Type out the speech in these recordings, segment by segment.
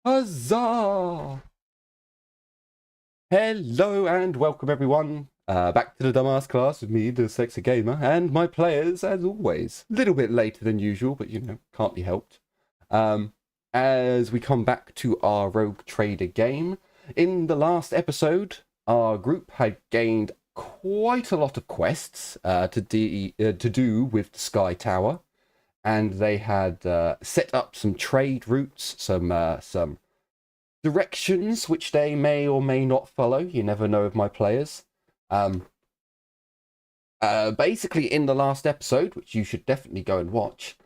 Huzzah! Hello and welcome everyone back to the Dumbass class with me, the Dyslexic Gamer, and my players, as always. A little bit later than usual, but can't be helped. Um, as we come back to our Rogue Trader game, in the last episode, our group had gained quite a lot of quests to do with the Sky Tower, and they had set up some trade routes, some directions which they may or may not follow. You never know with my players. Um, Basically, in the last episode, which you should definitely go and watch,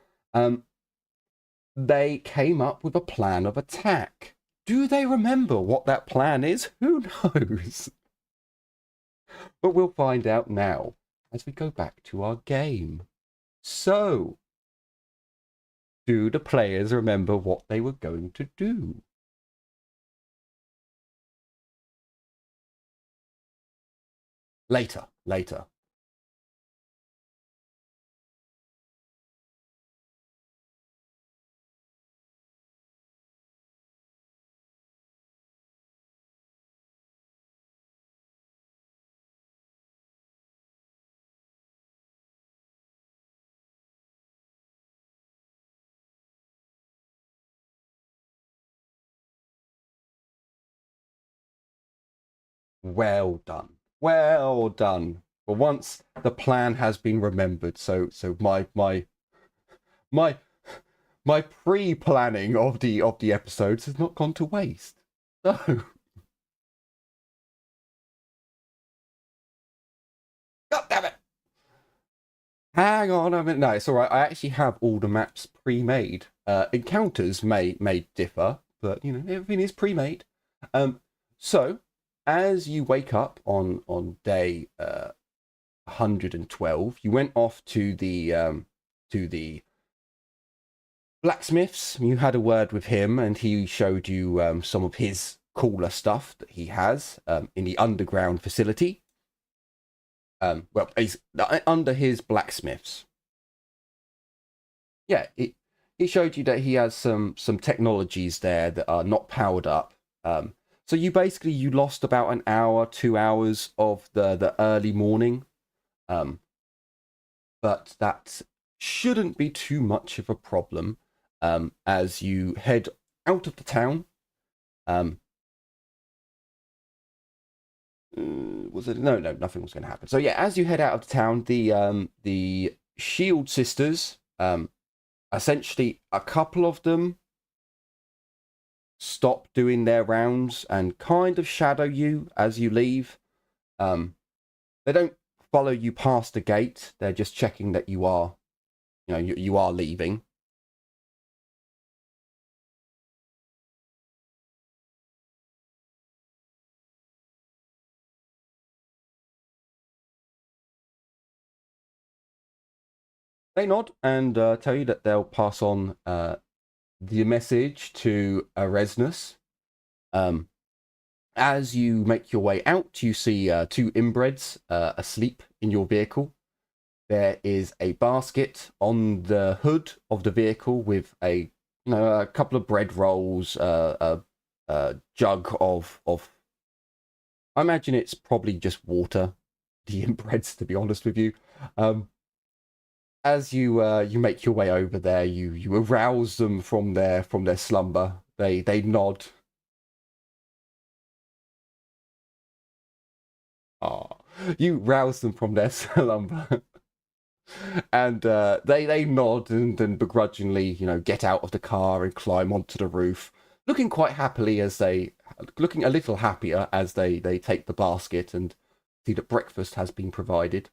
they came up with a plan of attack. Do they remember what that plan is? Who knows? But we'll find out now as we go back to our game. So, do the players remember what they were going to do? Later. Well done. Well done. For once, the plan has been remembered. So my my pre-planning of the episodes has not gone to waste. So, God damn it! Hang on a minute. No, it's all right. I actually have all the maps pre-made. Encounters may differ, but everything is pre-made. Um, so as you wake up on day 112, you went off to the blacksmiths. You had a word with him, and he showed you some of his cooler stuff that he has in the underground facility. Well, he's under his blacksmiths. Yeah, he showed you that he has some technologies there that are not powered up. So you lost about an hour, 2 hours of the early morning. Um, but that shouldn't be too much of a problem as you head out of the town. Um, was it? No, nothing was going to happen. So yeah, as you head out of the town, the Shield sisters, essentially a couple of them stop doing their rounds and kind of shadow you as you leave. Um, they don't follow you past the gate. They're just checking that you are leaving. They nod and tell you that they'll pass on the message to Eresnus. Um, as you make your way out, you see two inbreds asleep in your vehicle. There is a basket on the hood of the vehicle with a couple of bread rolls, a jug of. I imagine it's probably just water. The inbreds, to be honest with you. As you make your way over there, you arouse them from their slumber. They nod. Ah, you rouse them from their slumber, and they nod and begrudgingly get out of the car and climb onto the roof, looking quite happily as they looking a little happier as they take the basket and see that breakfast has been provided.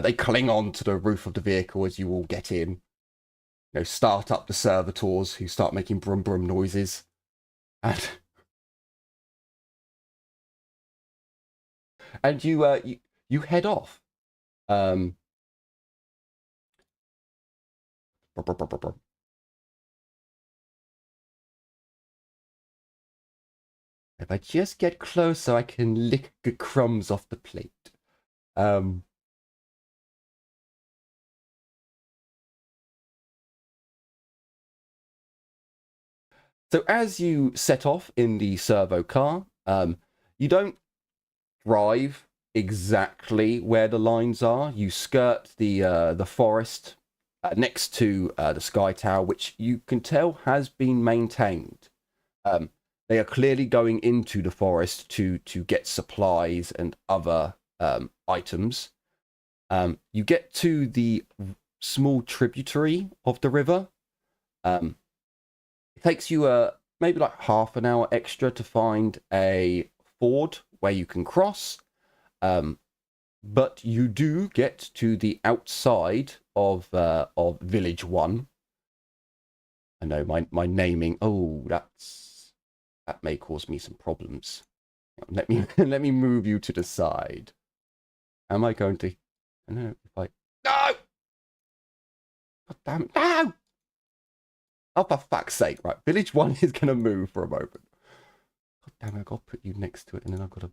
They cling on to the roof of the vehicle as you all get in. Start up the servitors who start making brum brum noises, and you head off. Um, if I just get closer, I can lick the crumbs off the plate. Um, So as you set off in the servo car, you don't drive exactly where the lines are. You skirt the forest next to the Sky Tower, which you can tell has been maintained. They are clearly going into the forest to get supplies and other items. You get to the small tributary of the river. It takes you maybe like half an hour extra to find a ford where you can cross. But you do get to the outside of Village 1. I know my naming. Oh, that may cause me some problems. Let me let me move you to the side. Am I going to? I know if I. No! God damn it! No! Oh, for fuck's sake! Right, Village 1 is gonna move for a moment. God damn it! I gotta put you next to it, and then I've got to.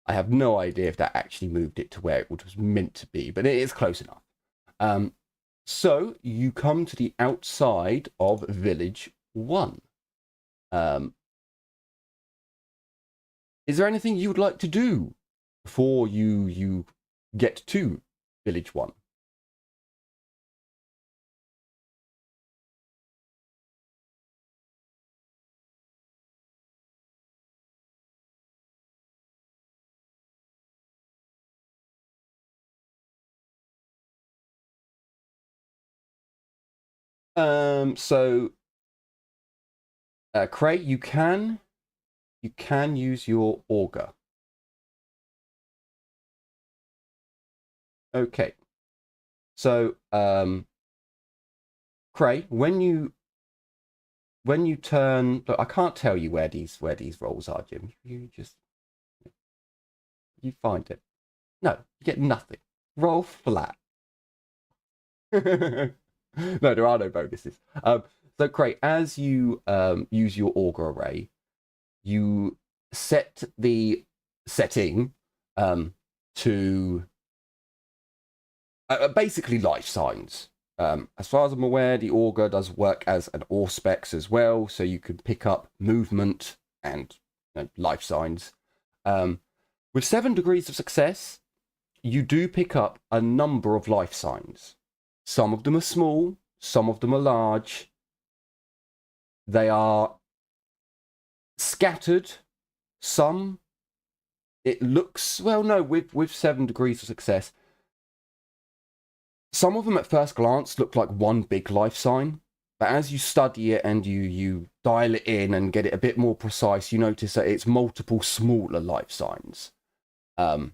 I have no idea if that actually moved it to where it was meant to be, but it is close enough. So you come to the outside of Village 1. Is there anything you would like to do before you get to Village 1? So Cray, you can use your auger. Okay. So Cray, when you turn, look, I can't tell you where these rolls are, Jim. You find it. No, you get nothing. Roll flat. No, there are no bonuses. So Cray, as you use your auger array, you set the setting to basically life signs. As far as I'm aware, the auger does work as an auspex as well, so you can pick up movement and life signs. With 7 degrees of success, you do pick up a number of life signs. Some of them are small, some of them are large. They are scattered. Some, it looks, well, no, with 7 degrees of success, some of them at first glance look like one big life sign, but as you study it and you dial it in and get it a bit more precise, you notice that it's multiple smaller life signs. And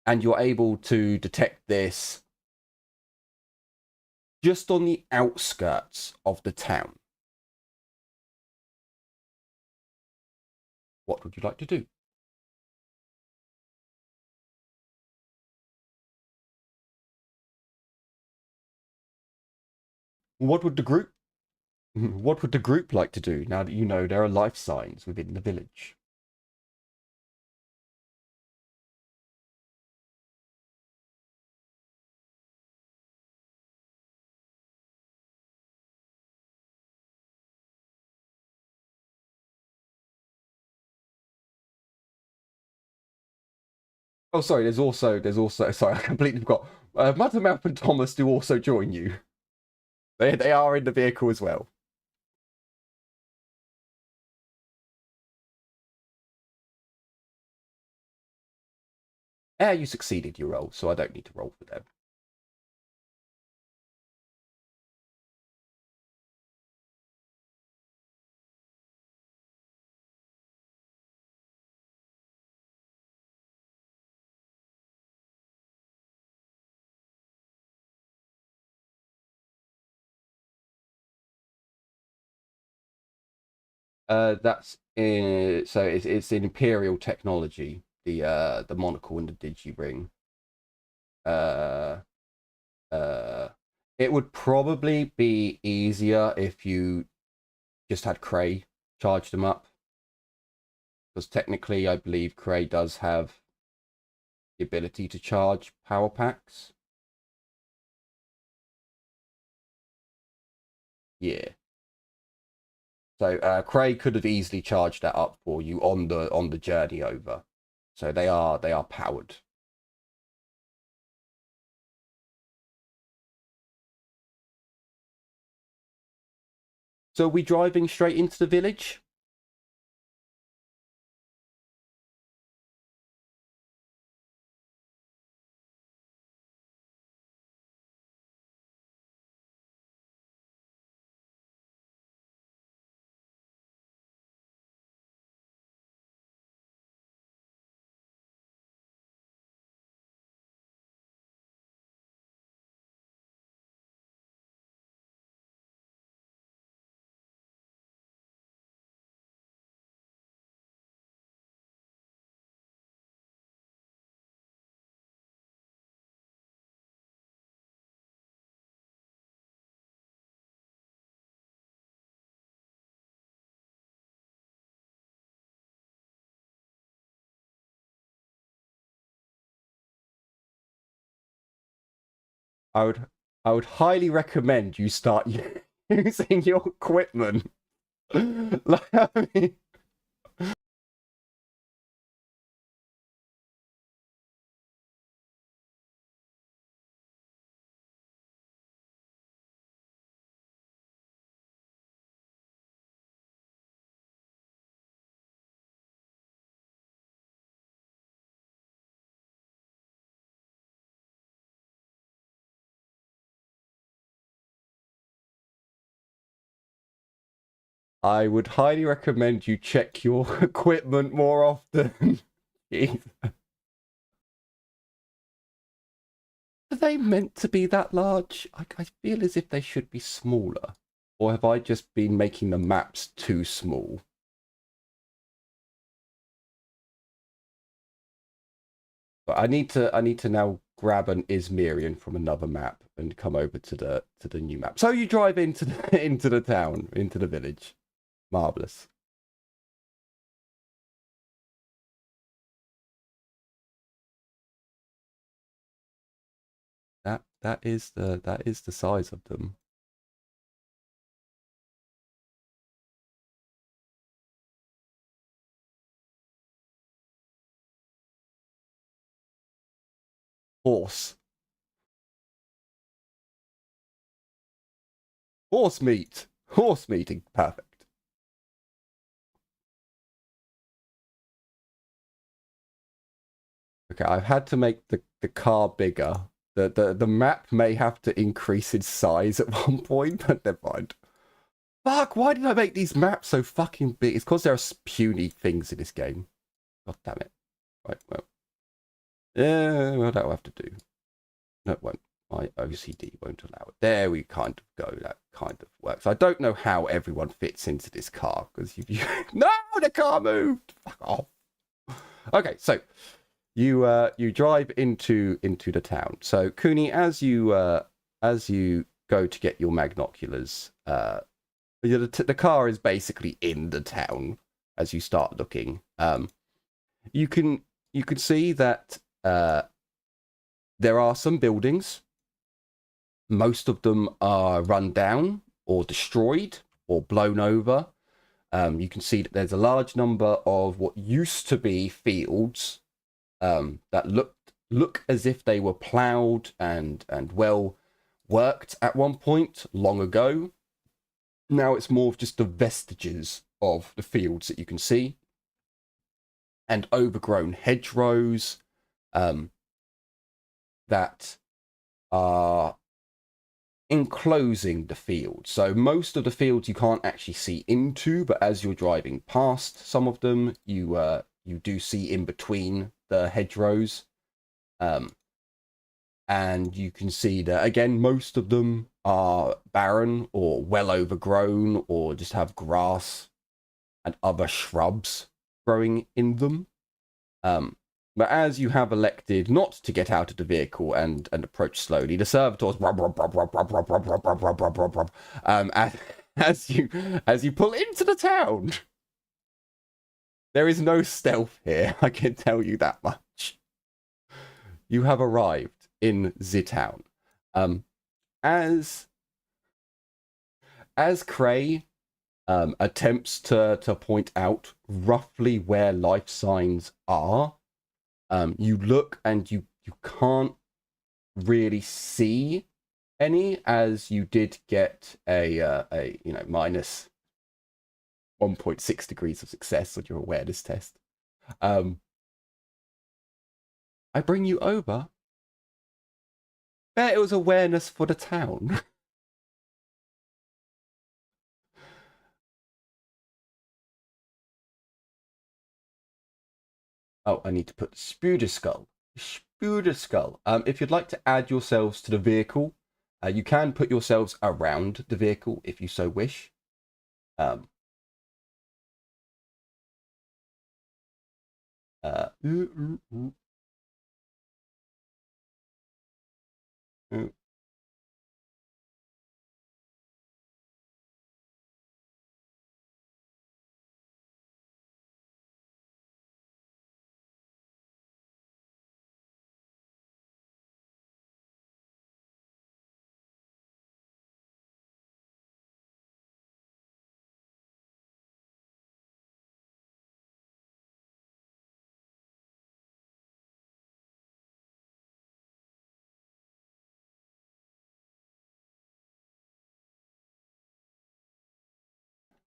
you're able to detect this just on the outskirts of the town. What would you like to do? What would the group like to do now that you know there are life signs within the village? Oh, sorry. There's also. Sorry, I completely forgot. Mother Mouth and Thomas do also join you. They are in the vehicle as well. You succeeded your roll, so I don't need to roll for them. That's in, so it's in Imperial technology. The monocle and the digi ring. Uh, uh, it would probably be easier if you just had Cray charge them up. because technically I believe Cray does have the ability to charge power packs. Yeah. So Cray could have easily charged that up for you on the journey over. So they are powered. So are we driving straight into the village? I would highly recommend you start using your equipment. Like, I mean, I would highly recommend you check your equipment more often. Are they meant to be that large? I feel as if they should be smaller. Or have I just been making the maps too small? But I need to now grab an Izmirian from another map and come over to the new map. So you drive into the into the town, into the village. Marvelous. That is the size of them. Horse. Horse meat. Horse meeting. Perfect. Okay, I've had to make the car bigger. The map may have to increase its size at one point, but never mind. Fuck, why did I make these maps so fucking big? It's because there are puny things in this game. God damn it. Right, well. Yeah, well, that'll have to do. No, it won't. My OCD won't allow it. There we kind of go. That kind of works. I don't know how everyone fits into this car because you no, the car moved. Fuck off. Okay, so you drive into the town. So Cooney, as you go to get your magnoculars, the car is basically in the town as you start looking. You can see that there are some buildings. Most of them are run down or destroyed or blown over. You can see that there's a large number of what used to be fields that look as if they were ploughed and well worked at one point long ago. Now it's more of just the vestiges of the fields that you can see, and overgrown hedgerows that are enclosing the field. So most of the fields you can't actually see into, but as you're driving past some of them, you do see in between the hedgerows. And you can see that, again, most of them are barren or well overgrown or just have grass and other shrubs growing in them. But as you have elected not to get out of the vehicle and approach slowly, the servitors as you pull into the town, There is no stealth here, I can tell you that much. You have arrived in the town. As Cray attempts to point out roughly where life signs are, you look and you can't really see any, as you did get a minus 1.6 degrees of success on your awareness test. I bring you over. It was awareness for the town. Oh, I need to put Spuder Skull. Spuder Skull. If you'd like to add yourselves to the vehicle, you can put yourselves around the vehicle if you so wish.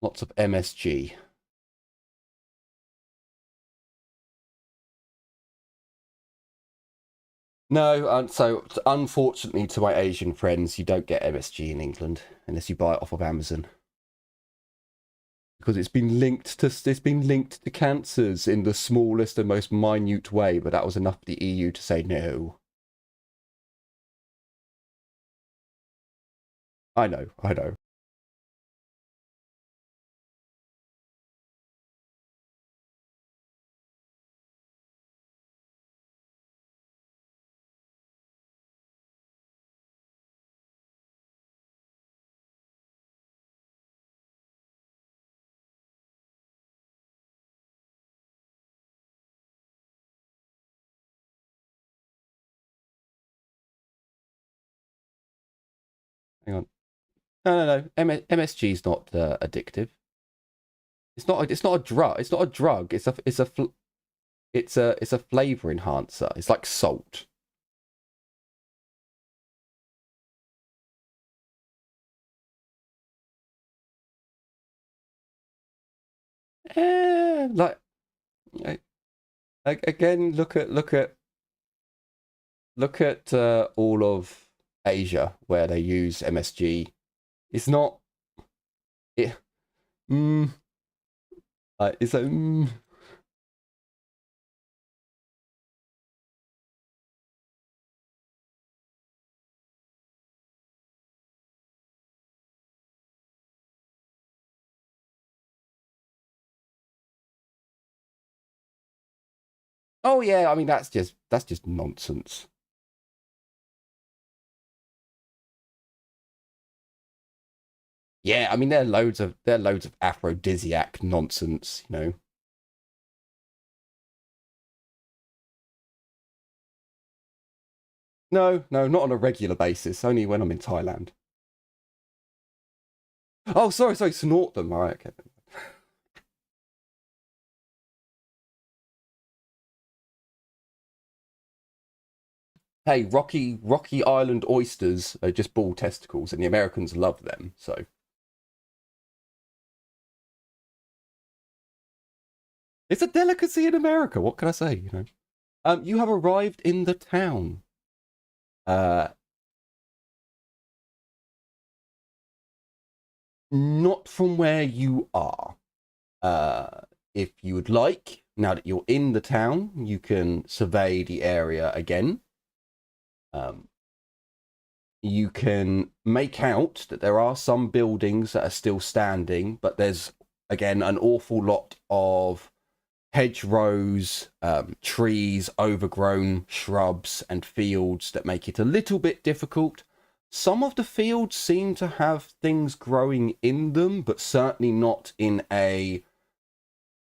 Lots of MSG. No, so unfortunately to my Asian friends, you don't get MSG in England unless you buy it off of Amazon, because it's been linked to cancers in the smallest and most minute way. But that was enough for the EU to say no. I know. Hang on. No. MSG is not addictive. It's not a drug. It's not a drug. It's a flavor enhancer. It's like salt. Like again, look at all of Asia where they use MSG. It's not it. It's a. Oh yeah, I mean that's just nonsense. Yeah, I mean there are loads of aphrodisiac nonsense, you know. No, not on a regular basis. Only when I'm in Thailand. Oh, sorry, snort them. All right, okay. Hey, Rocky Island oysters are just ball testicles, and the Americans love them. So it's a delicacy in America. What can I say? You know. You have arrived in the town. Not from where you are. If you would like, now that you're in the town, you can survey the area again. You can make out that there are some buildings that are still standing, but there's again an awful lot of hedgerows, trees, overgrown shrubs, and fields that make it a little bit difficult. Some of the fields seem to have things growing in them, but certainly not in a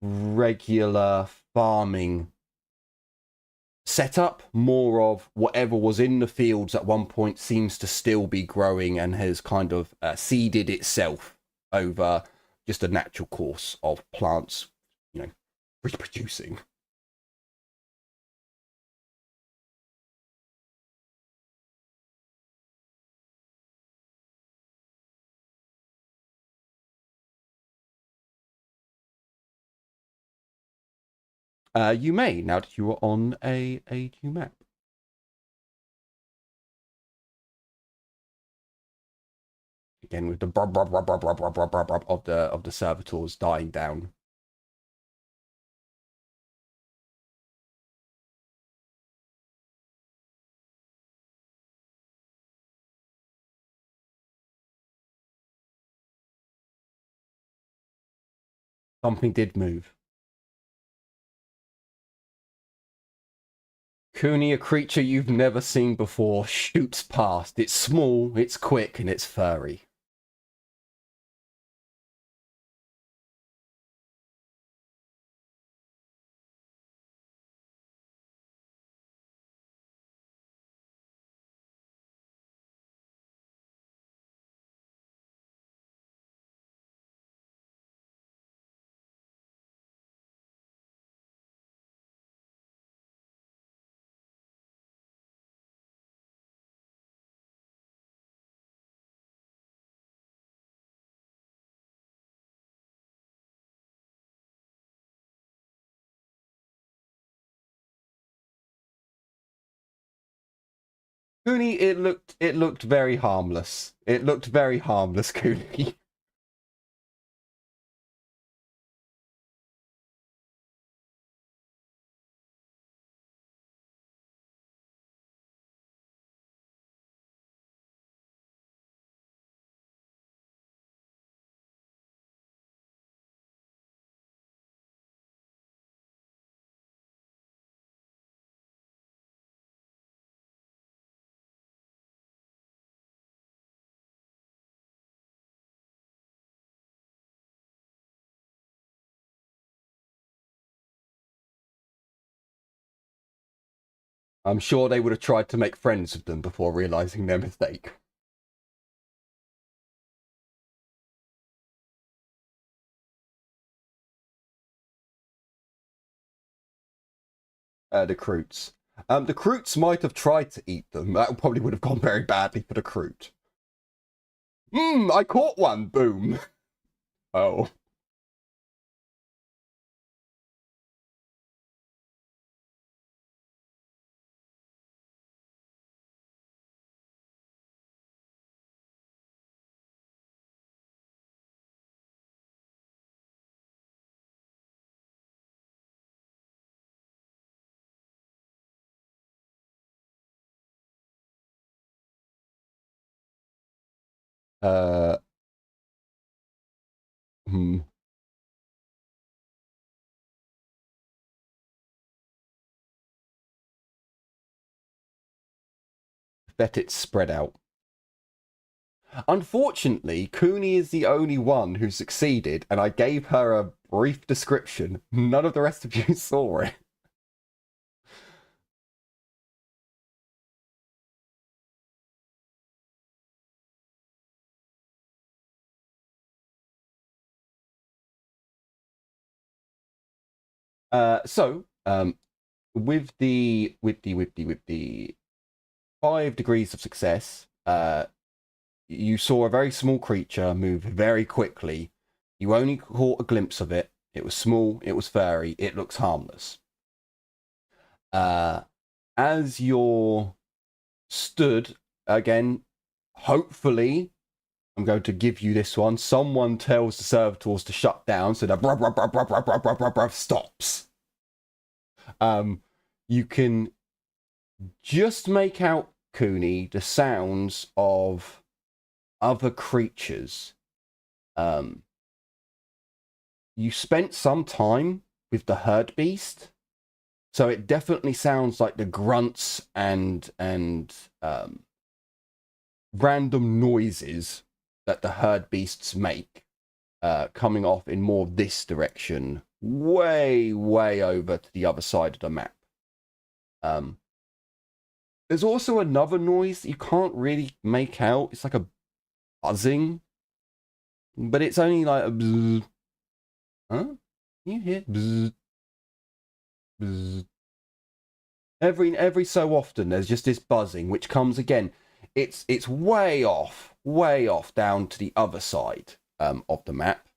regular farming setup. More of whatever was in the fields at one point seems to still be growing and has kind of seeded itself over just a natural course of plants, reproducing. You may, now that you are on a new map. Again, with the of the servitors dying down. Something did move. Cooney, a creature you've never seen before, shoots past. It's small, it's quick, and it's furry. Cooney, it looked very harmless. It looked very harmless, Cooney. I'm sure they would have tried to make friends with them before realizing their mistake. The Croots. The Croots might have tried to eat them. That probably would have gone very badly for the Croot. I caught one! Boom! Oh. Uh. Hmm. Bet it's spread out. Unfortunately, Cooney is the only one who succeeded, and I gave her a brief description. None of the rest of you saw it. With the 5 degrees of success, you saw a very small creature move very quickly. You only caught a glimpse of it. It was small, it was furry, it looks harmless. As you're stood, again, hopefully, I'm going to give you this one. Someone tells the servitors to shut down so that stops. You can just make out, Cooney, the sounds of other creatures. You spent some time with the herd beast, so it definitely sounds like the grunts and random noises that the herd beasts make, coming off in more of this direction way, way over to the other side of the map. There's also another noise that you can't really make out. It's like a buzzing, but it's only like a bzzz. Huh? You hear bzzz, bzzz. Every so often there's just this buzzing which comes again. It's way off down to the other side of the map.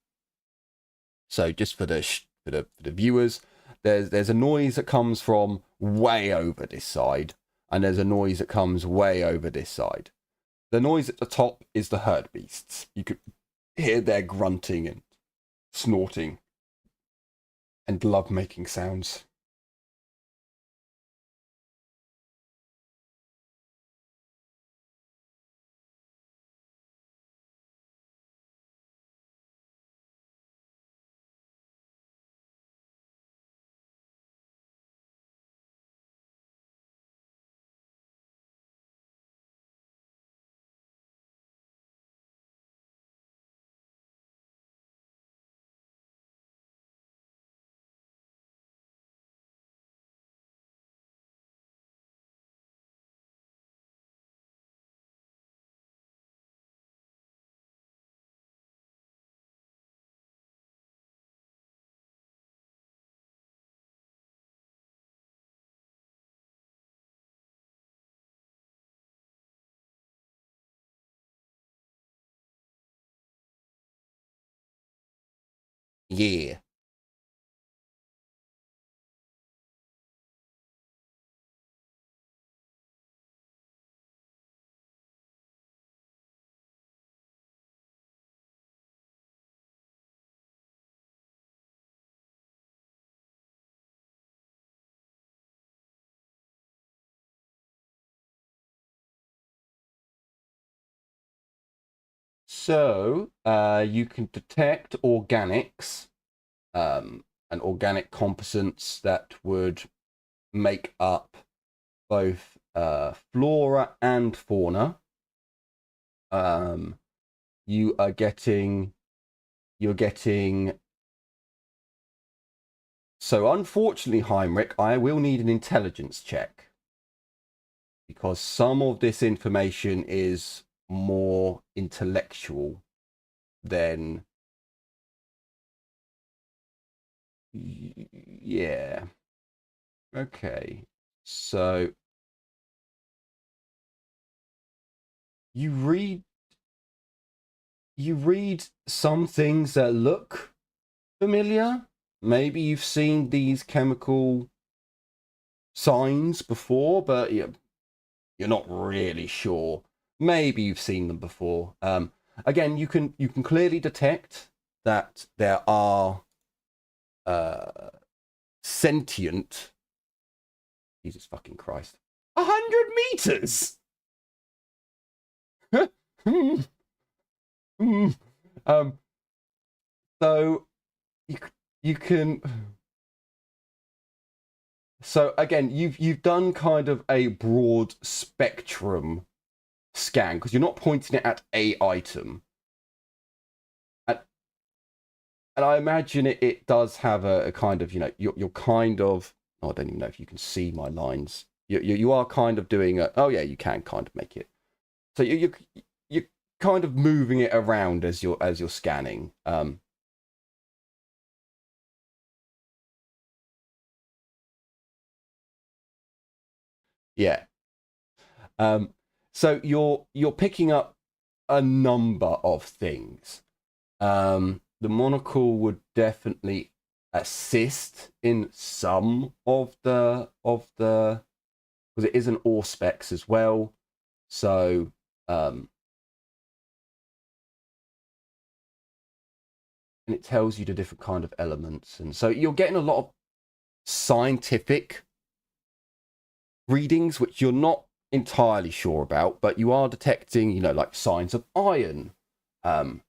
So just for the viewers, there's a noise that comes from way over this side, and there's a noise that comes way over this side. The noise at the top is the herd beasts. You could hear their grunting and snorting and love making sounds. Yeah. So you can detect organics and organic composants that would make up both flora and fauna. You're getting. So unfortunately, Heinrich, I will need an intelligence check because some of this information is more intellectual than. Yeah. Okay. So you read some things that look familiar. Maybe you've seen these chemical signs before, but you're not really sure. Maybe you've seen them before. Again, you can clearly detect that there are sentient. Jesus fucking Christ! 100 meters. So you can. So again, you've done kind of a broad spectrum scan because you're not pointing it at a item, and I imagine it does have a kind of, you're kind of. Oh, I don't even know if you can see my lines. You are kind of doing a. Oh yeah, you can kind of make it. So you're kind of moving it around as you're scanning. Yeah. So you're picking up a number of things. The monocle would definitely assist in some of the because it is an Auspex as well. So and it tells you the different kind of elements, and so you're getting a lot of scientific readings which you're not entirely sure about, but you are detecting, like signs of iron, and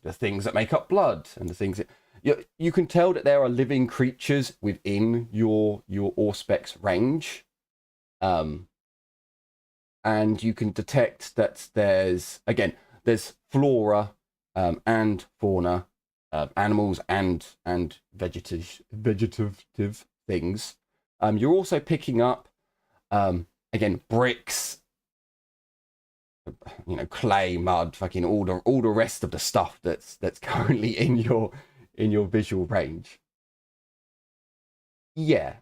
the things that make up blood and the things that you can tell that there are living creatures within your Auspex range, and you can detect that there's flora and fauna animals and vegetative things. You're also picking up again bricks, clay, mud, fucking all the rest of the stuff that's currently in your visual range. Yeah.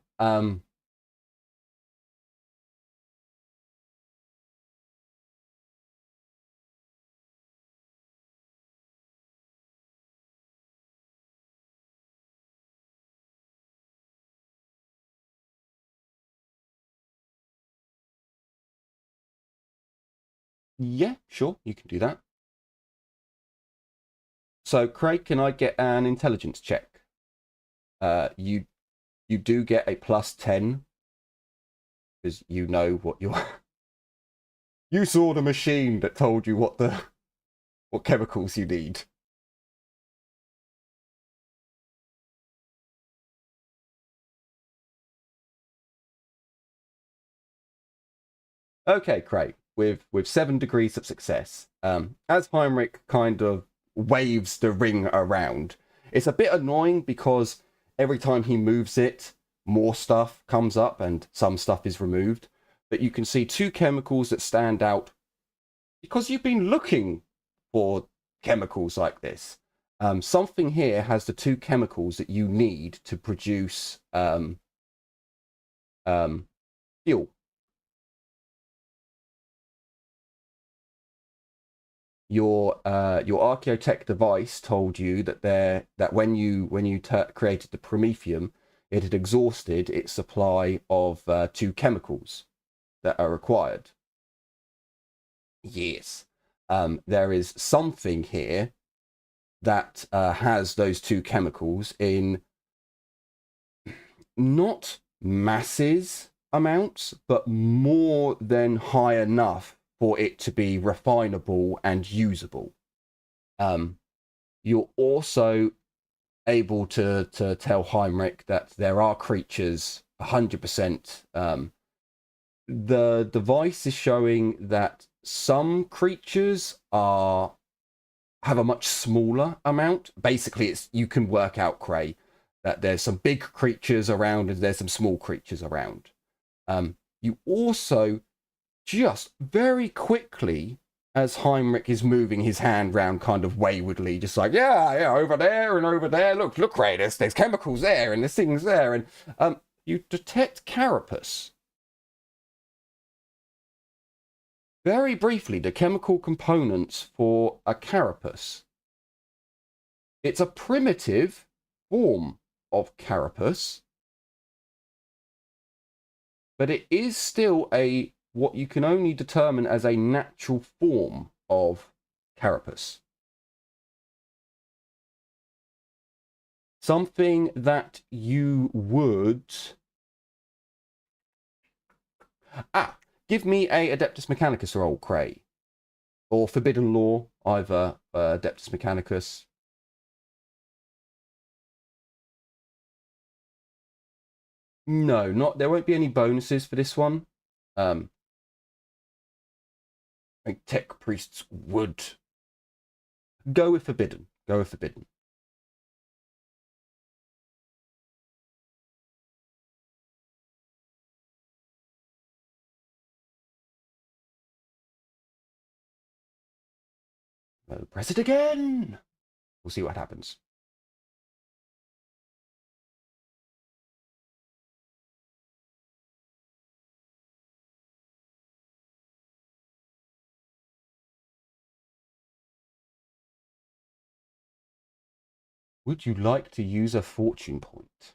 Yeah, sure, you can do that. So, Craig, can I get an intelligence check? You do get a +10 because you know what you're. You saw the machine that told you what chemicals you need. Okay, Craig, with 7 degrees of success. As Heinrich kind of waves the ring around, it's a bit annoying because every time he moves it, more stuff comes up and some stuff is removed. But you can see 2 chemicals that stand out because you've been looking for chemicals like this. Something here has the 2 chemicals that you need to produce fuel. Your archaeotech device told you that when you created the promethium, it had exhausted its supply of 2 chemicals that are required. Yes, there is something here that has those 2 chemicals in not masses amounts, but more than high enough for it to be refinable and usable. Um, you're also able to tell Heinrich that there are creatures 100%. The device is showing that some creatures are have a much smaller amount. Basically, it's you can work out, Cray, that there's some big creatures around and there's some small creatures around. You also just very quickly, as Heinrich is moving his hand round kind of waywardly, just like, yeah, over there and over there. Look, Ray, there's chemicals there and there's things there. And you detect carapace. Very briefly, the chemical components for a carapace. It's a primitive form of carapace, but it is still a what you can only determine as a natural form of carapace. Something that you would give me a Adeptus Mechanicus roll, Cray, or Forbidden Law, either Adeptus Mechanicus. No, not there won't be any bonuses for this one. I think tech priests would go with Forbidden. Go with Forbidden. Press it again. We'll see what happens. Would you like to use a fortune point?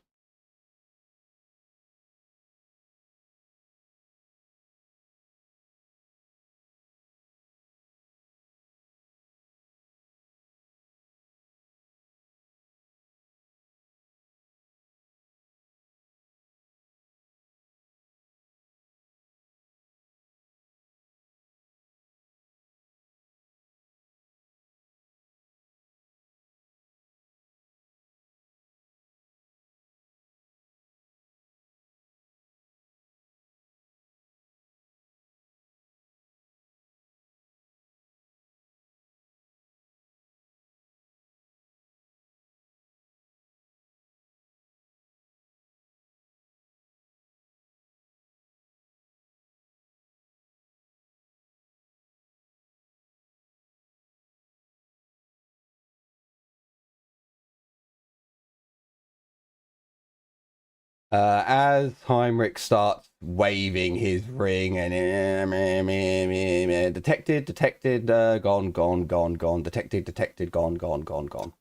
As Heinrich starts waving his ring and detected, detected, gone, gone, gone, gone, detected, detected, gone, gone, gone, gone.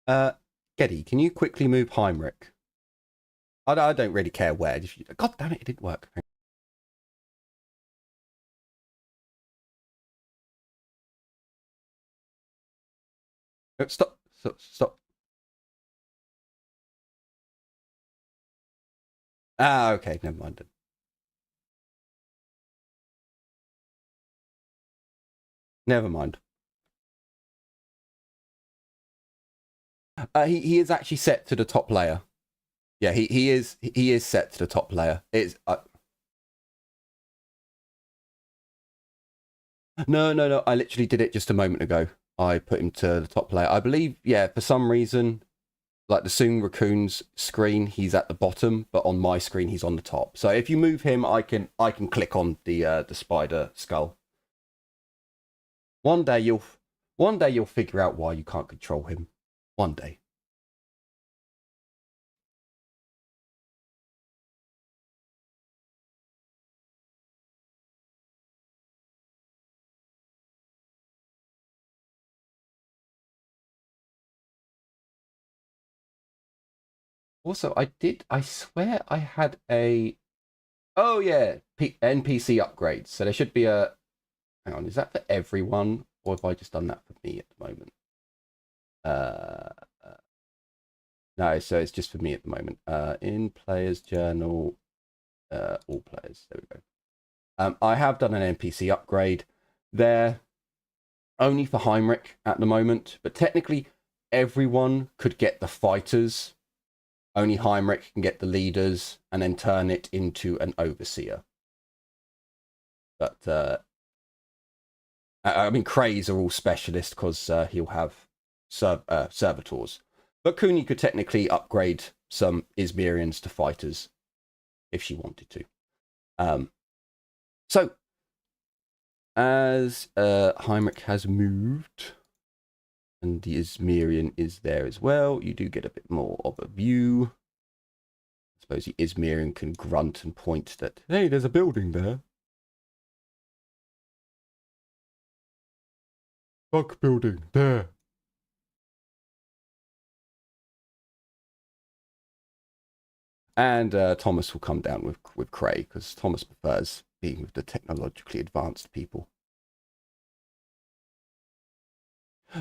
Uh, Geddy, can you quickly move Heinrich? I don't really care where. God damn it, it didn't work. Stop, stop, stop. Ah, okay, never mind. Never mind. He is actually set to the top layer. Yeah, he is set to the top layer. It's no. I literally did it just a moment ago. I put him to the top layer. I believe, yeah, for some reason, like the Soon Raccoon's screen, he's at the bottom, but on my screen, he's on the top. So if you move him, I can click on the spider skull. One day you'll one day you'll figure out why you can't control him. One day. Also, I swear I had a. Oh yeah, NPC upgrades. So there should be a. Hang on, is that for everyone, or have I just done that for me at the moment? Uh, no, so it's just for me at the moment. In players journal, all players. There we go. I have done an NPC upgrade there, only for Heinrich at the moment, but technically everyone could get the fighters. Only Heinrich can get the leaders, and then turn it into an overseer. But I mean, Krays are all specialists because he'll have servitors. But Cooney could technically upgrade some Izmirians to fighters if she wanted to. So, as Heinrich has moved, and the Izmirian is there as well, you do get a bit more of a view. I suppose the Izmirian can grunt and point that, hey, there's a building there. Fuck building, there. And Thomas will come down with Cray because Thomas prefers being with the technologically advanced people.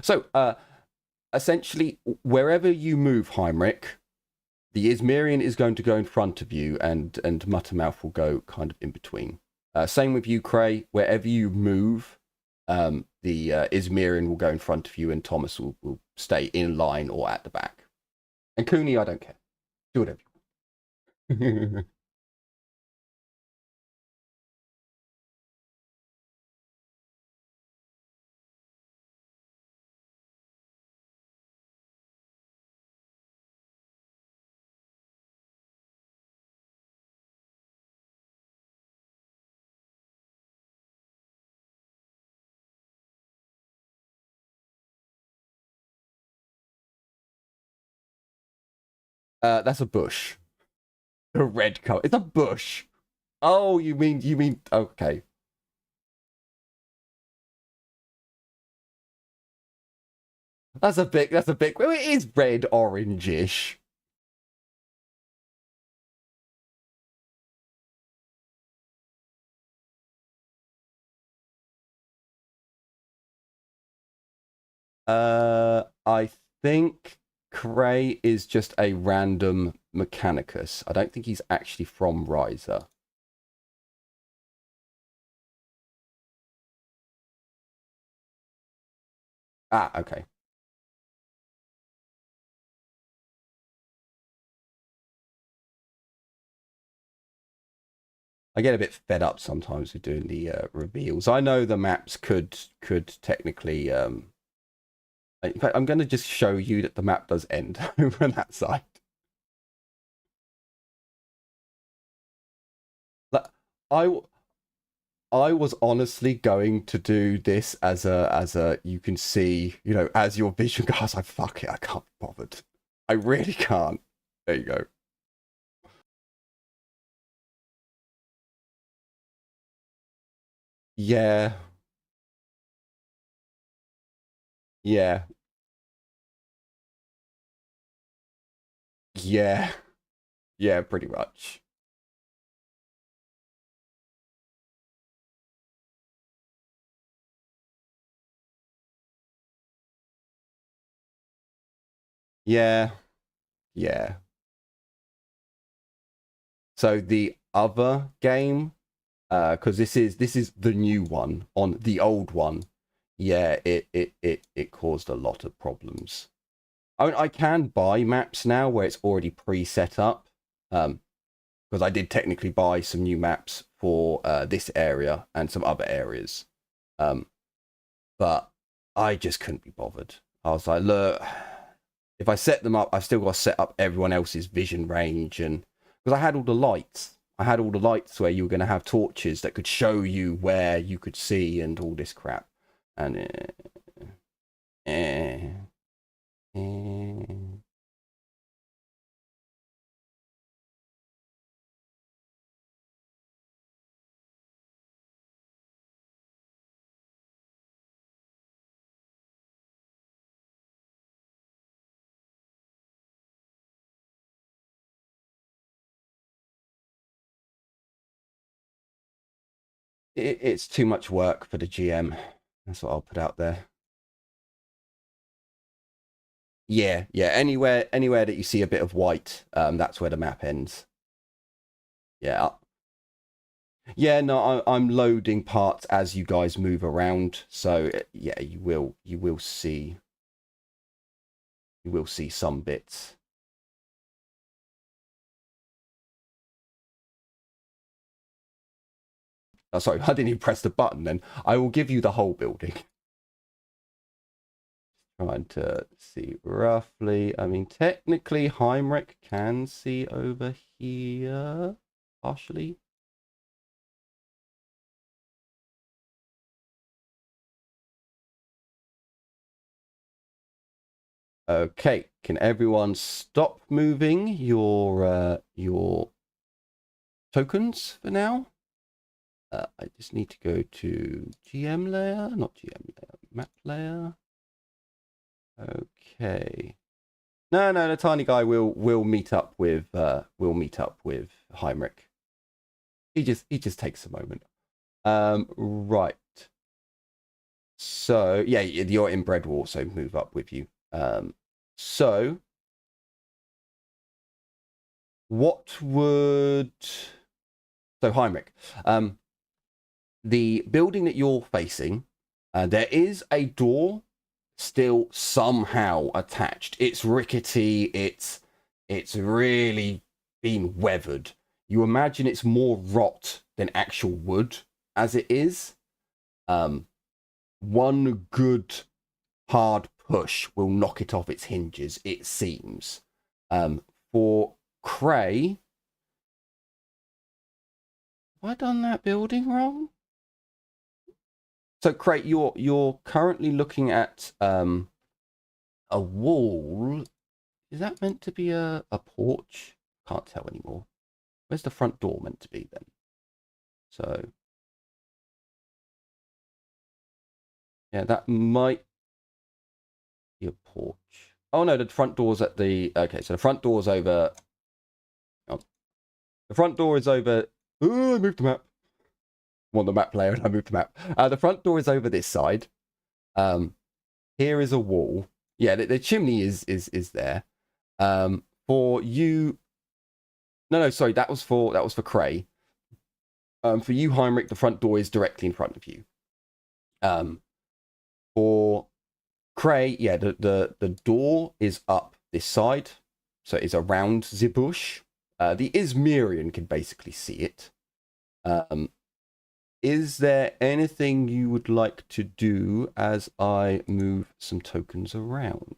So, essentially, wherever you move Heinrich, the Izmirian is going to go in front of you, and Muttermouth will go kind of in between. Same with you, Cray. Wherever you move, the Izmirian will go in front of you, and Thomas will stay in line or at the back. And Cooney, I don't care. Do whatever you want. That's a bush. A red color. It's a bush. Oh, you mean okay. That's a bit well, it is red orangish. I think Cray is just a random Mechanicus. I don't think he's actually from Riser. Ah, okay. I get a bit fed up sometimes with doing the reveals. I know the maps could technically. In fact, I'm going to just show you that the map does end over on that side. Like, I I was honestly going to do this as a you can see, as your vision goes. I fuck it, I can't be bothered. I really can't. There you go. Yeah, yeah, yeah, yeah, pretty much. Yeah, yeah. So the other game, because this is the new one on the old one. Yeah, it caused a lot of problems. I mean, I can buy maps now where it's already pre-set up. Because I did technically buy some new maps for this area and some other areas. Um, but I just couldn't be bothered. I was like, look, if I set them up, I've still got to set up everyone else's vision range. And because I had all the lights, where you were going to have torches that could show you where you could see and all this crap. And eh, eh. It's too much work for the GM. That's what I'll put out there. Yeah, yeah. Anywhere that you see a bit of white, that's where the map ends. Yeah, yeah. No, I'm loading parts as you guys move around. So yeah, you will see some bits. Oh, sorry, I didn't even press the button. Then I will give you the whole building. Trying to see roughly. I mean, technically, Heimrich can see over here partially. Okay, can everyone stop moving your tokens for now? I just need to go to GM layer, not GM layer, map layer. Okay. No, no, the tiny guy will meet up with Heinrich. He just takes a moment. Right. So yeah, your inbred will also move up with you. So what would Heinrich? The building that you're facing, there is a door still somehow attached. It's rickety. It's really been weathered. You imagine it's more rot than actual wood as it is. Um, one good hard push will knock it off its hinges. It seems. For Cray, have I done that building wrong? So, Cray, you're currently looking at a wall. Is that meant to be a porch? Can't tell anymore. Where's the front door meant to be then? So, yeah, that might be a porch. Oh no, the front door's at the... Okay, so the front door's over... Oh, the front door is over... Oh, I moved the map. I'm on the map layer and I moved the map. The front door is over this side. Here is a wall. Yeah, the chimney is there. For you... No, sorry, that was for Cray. For you, Heinrich, the front door is directly in front of you. For Cray, yeah, the door is up this side, so it's around the bush. The Izmirian can basically see it. Is there anything you would like to do as I move some tokens around?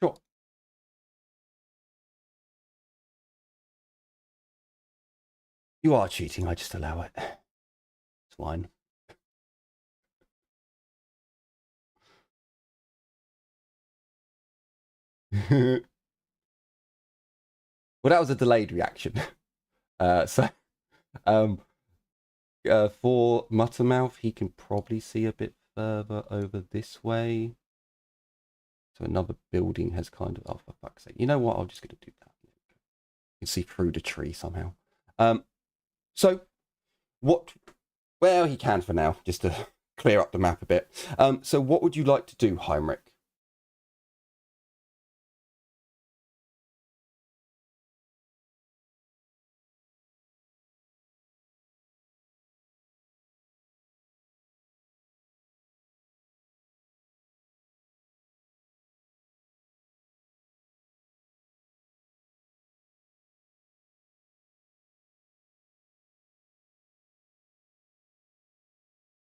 Sure. You are cheating, I just allow it. It's fine. Well, that was a delayed reaction. So, for Muttermouth, he can probably see a bit further over this way. So another building has kind of... Oh, for fuck's sake. You know what? I'm just going to do that. You can see through the tree somehow. So, what... Well, he can for now, just to clear up the map a bit. So what would you like to do, Heinrich?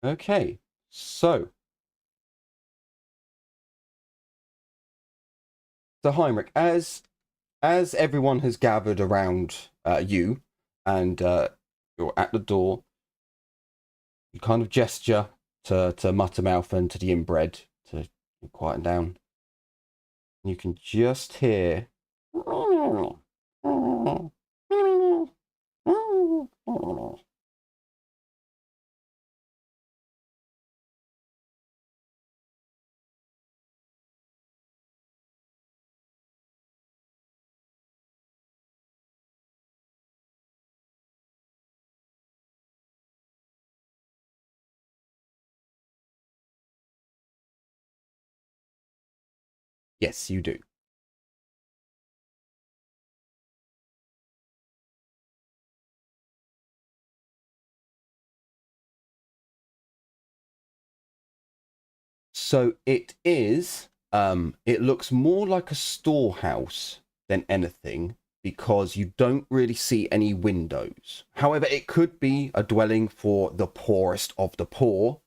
Okay, so Heinrich, as everyone has gathered around you, and you're at the door, you kind of gesture to Muttermouth and to the inbred to quieten down. You can just hear. Yes, you do. So it is. It looks more like a storehouse than anything because you don't really see any windows. However, it could be a dwelling for the poorest of the poor.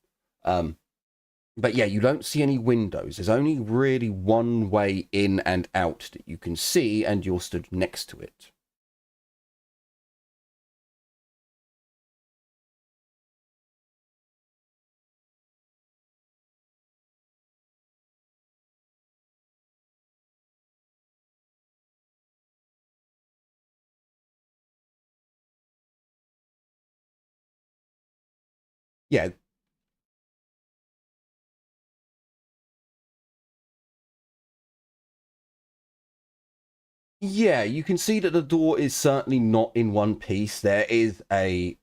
But yeah, you don't see any windows. There's only really one way in and out that you can see, and you're stood next to it. Yeah. Yeah, you can see that the door is certainly not in one piece. There is there's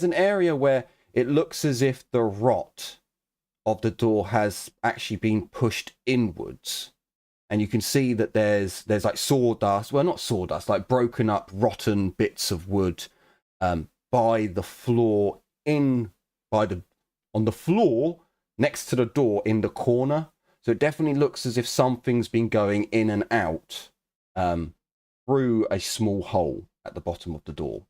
an area where it looks as if the rot of the door has actually been pushed inwards, and you can see that there's like sawdust, well, not sawdust, like broken up rotten bits of wood by the floor in by the on the floor next to the door in the corner. So it definitely looks as if something's been going in and out through a small hole at the bottom of the door.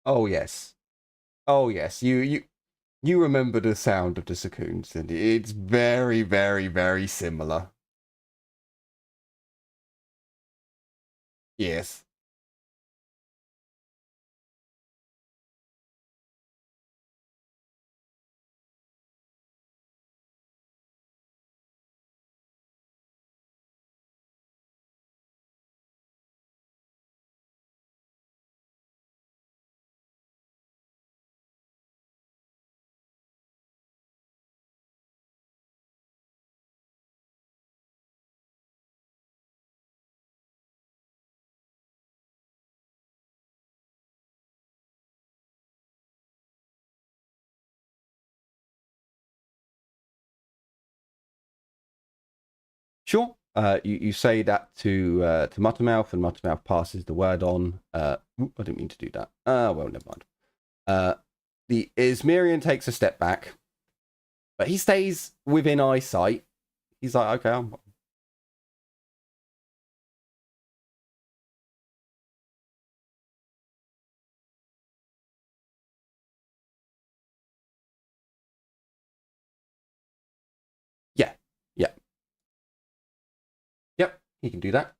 Oh yes. Oh yes. You remember the sound of the Sacoons, and it's very, very, very similar. Yes. Sure. You say that to Muttermouth, and Muttermouth passes the word on. I didn't mean to do that. Well, never mind. The Ismerian takes a step back, but he stays within eyesight. He's like, okay, yeah, yeah, yep, he can do that.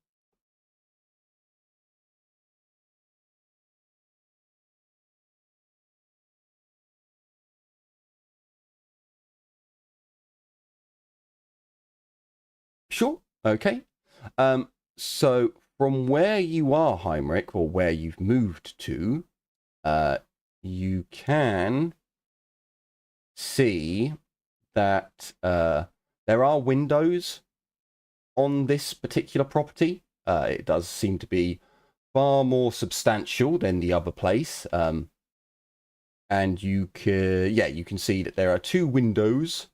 Sure. Okay. So from where you are, Heinrich, or where you've moved to, uh, you can see that there are windows on this particular property. It does seem to be far more substantial than the other place. And you can see that there are two windows.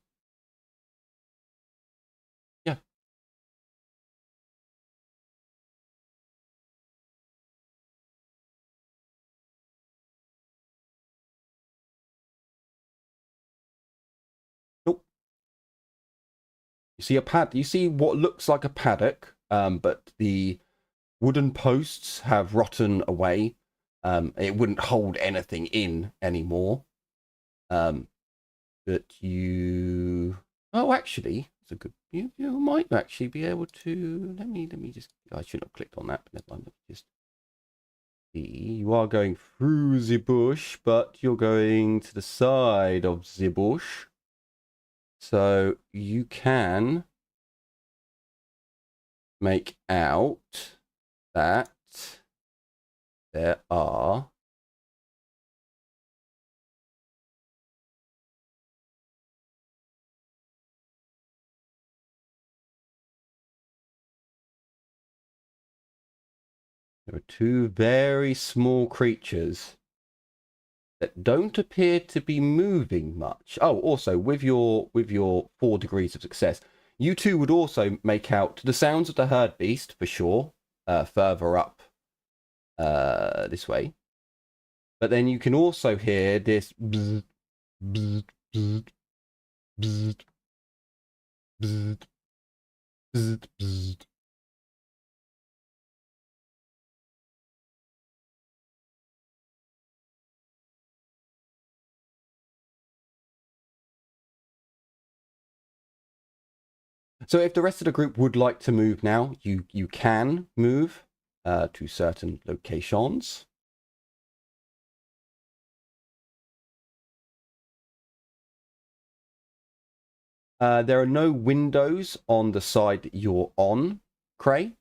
Yeah. Nope. You see a pad. You see what looks like a paddock, but the wooden posts have rotten away. It wouldn't hold anything in anymore. Um, but you. Oh, actually, it's a good. You might actually be able to. Let me just. I shouldn't have clicked on that. But never mind. Let me just see. You are going through the bush, but you're going to the side of the bush. So you can make out that there are two very small creatures that don't appear to be moving much. Oh, also with your 4 degrees of success, you two would also make out the sounds of the herd beast for sure, further up this way. But then you can also hear this bzz, bzz, bzz, bzz, bzz, bzz, bzz. So if the rest of the group would like to move now, you can move to certain locations. There are no windows on the side that you're on, Cray.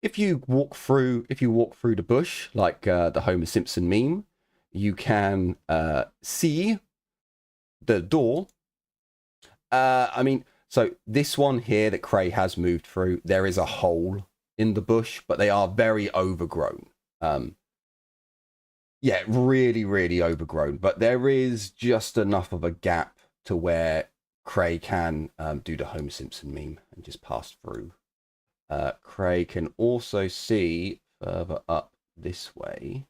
if you walk through the bush like the Homer Simpson meme, you can see the door. I mean, so this one here that Cray has moved through, there is a hole in the bush, but they are very overgrown. Yeah, really, really overgrown. But there is just enough of a gap to where Cray can do the Homer Simpson meme and just pass through. Cray can also see further up this way.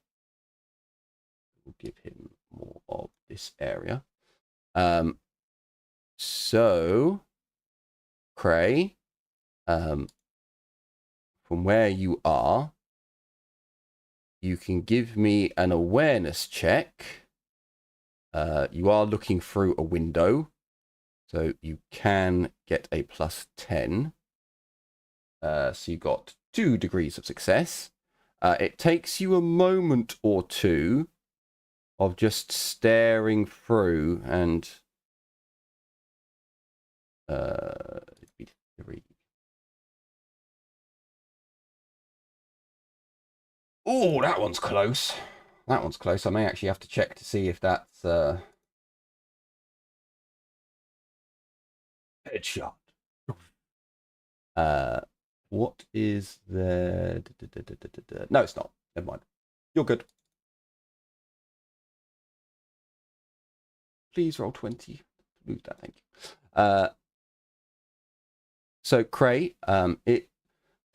We'll give him more of this area. So, Cray, from where you are, you can give me an awareness check. You are looking through a window, so you can get a +10. So you got 2 degrees of success. It takes you a moment or two of just staring through and 3. Oh, that one's close. That one's close. I may actually have to check to see if that's headshot. What is there? No, it's not. Never mind. You're good. Please roll 20. Lose that, thank you. So, Cray, it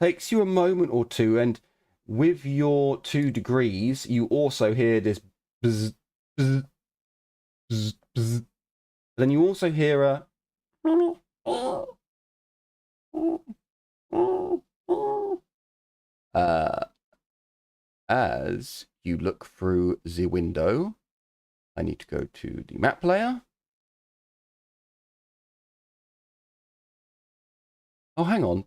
takes you a moment or two, and with your 2 degrees, you also hear this bzz, bzz, bzz, bzz. Then you also hear a as you look through the window. I need to go to the map player. Oh, hang on.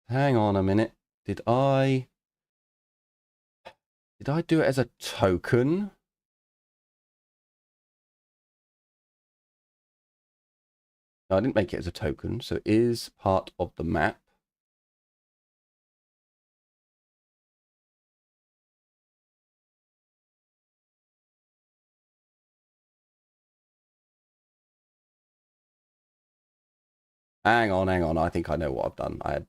Hang on a minute. Did I do it as a token? No, I didn't make it as a token, so it is part of the map. Hang on. I think I know what I've done. I had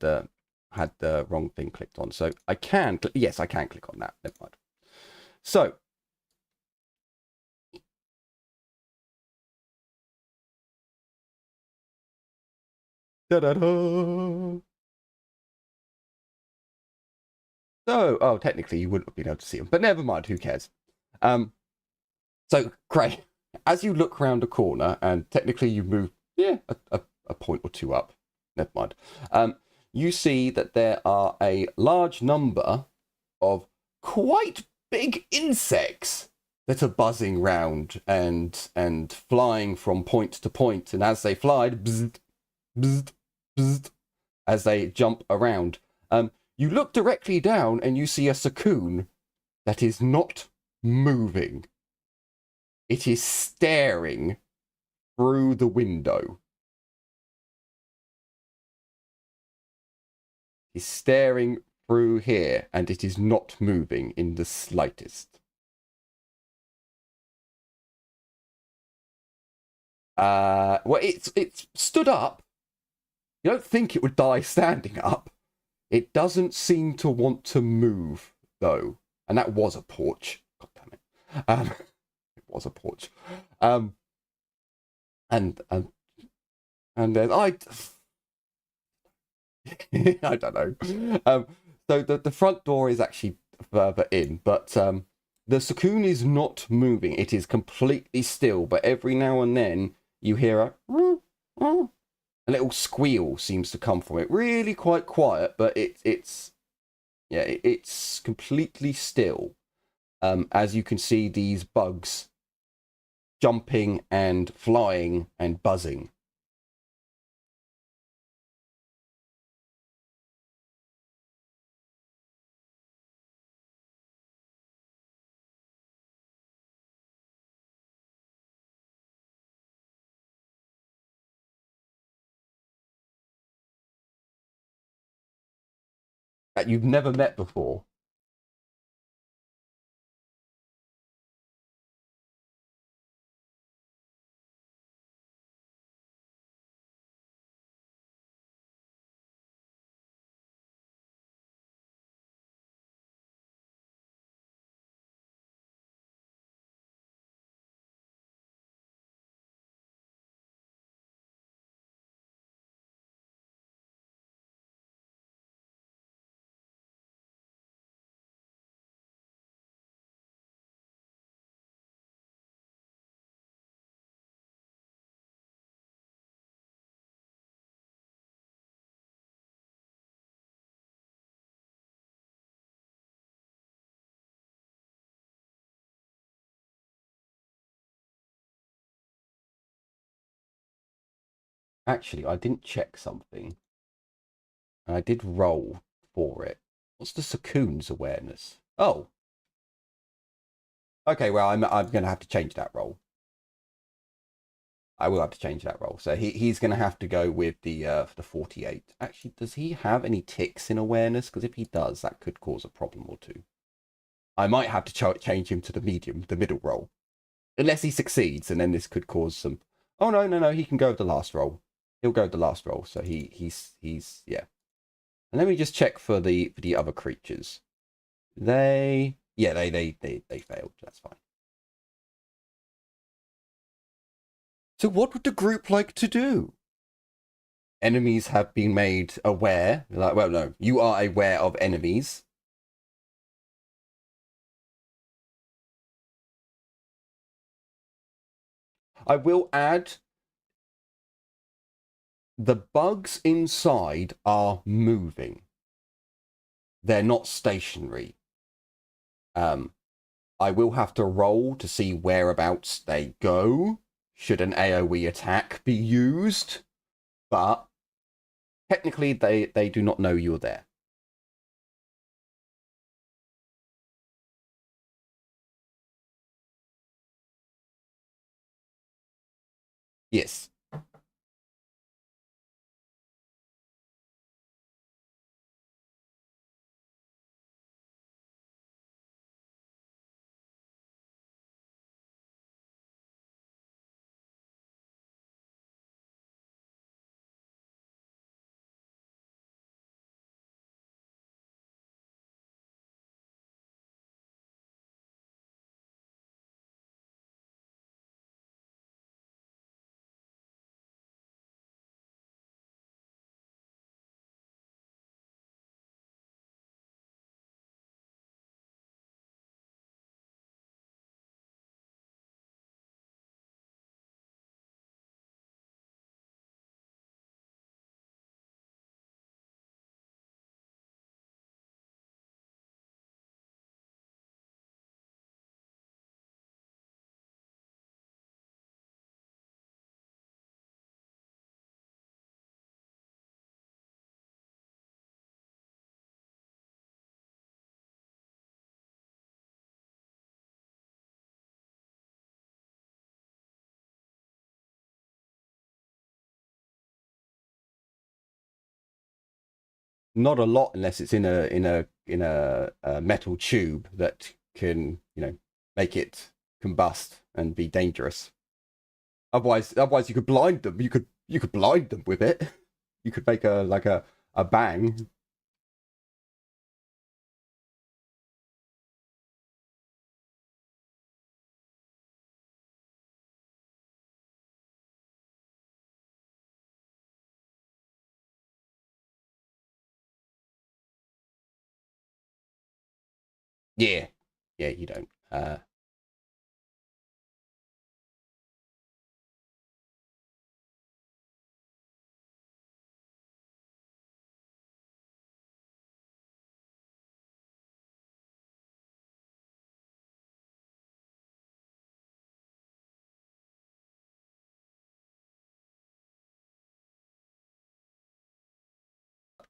the wrong thing clicked on. So I can, yes, I can click on that. Never mind. So, da-da-da. So, oh, technically you wouldn't have been able to see them, but never mind, who cares? So, Cray, as you look around the corner, and technically you move, yeah, a point or two up, never mind. You see that there are a large number of quite big insects that are buzzing round and flying from point to point, and as they fly, bzzz, bzzz, bzzz, as they jump around. You look directly down and you see a cocoon that is not moving. It is staring through the window. It's staring through here, and it is not moving in the slightest. Well, it's stood up. You don't think it would die standing up. It doesn't seem to want to move, though. And that was a porch. God damn it. It was a porch. And then I don't know. So the front door is actually further in, but the cocoon is not moving. It is completely still, but every now and then you hear a little squeal seems to come from it. Really quite quiet, but it's completely still. As you can see these bugs jumping and flying and buzzing. that you've never met before. Actually, I didn't check something. And I did roll for it. What's the Sakoon's awareness? Oh. Okay, well, I'm going to have to change that roll. I will have to change that roll. So he's going to have to go with the 48. Actually, does he have any ticks in awareness? Because if he does, that could cause a problem or two. I might have to change him to the middle roll. Unless he succeeds, and then this could cause some... Oh, no, he can go with the last roll. He'll go with the last roll, so he's yeah. And let me just check for the other creatures. They failed. That's fine. So what would the group like to do? Enemies have been made aware. Like, well, no, you are aware of enemies. I will add, the bugs inside are moving. They're not stationary. I will have to roll to see whereabouts they go, should an AoE attack be used. But technically, they do not know you're there. Yes. Not a lot, unless it's in a metal tube that can, make it combust and be dangerous. Otherwise, you could blind them. You could blind them with it. You could make a bang. Yeah, yeah, you don't.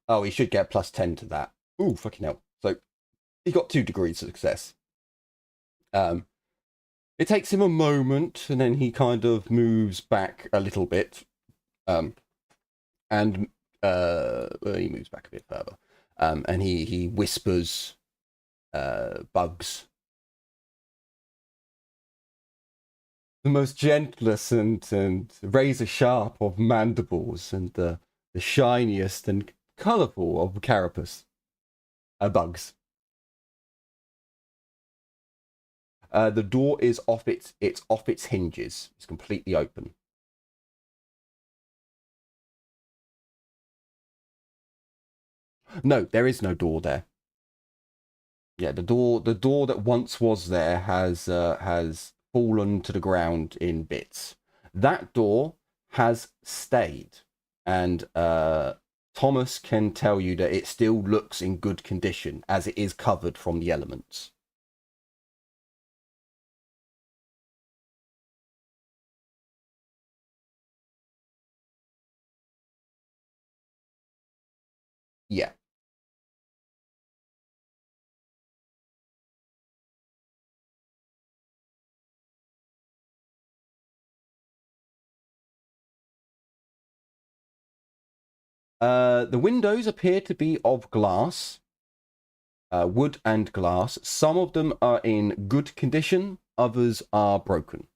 Oh, he should get +10 to that. Ooh, fucking hell! So he got 2 degrees of success. It takes him a moment, and then he kind of moves back a little bit, and well, he moves back a bit further, and he whispers bugs. The most gentlest and razor sharp of mandibles, and the shiniest and colourful of carapace. Bugs. The door is off its hinges. It's completely open. No, there is no door there. Yeah, the door that once was there has fallen to the ground in bits. That door has stayed, and Thomas can tell you that it still looks in good condition as it is covered from the elements. Yeah. The windows appear to be of glass, wood and glass. Some of them are in good condition, others are broken.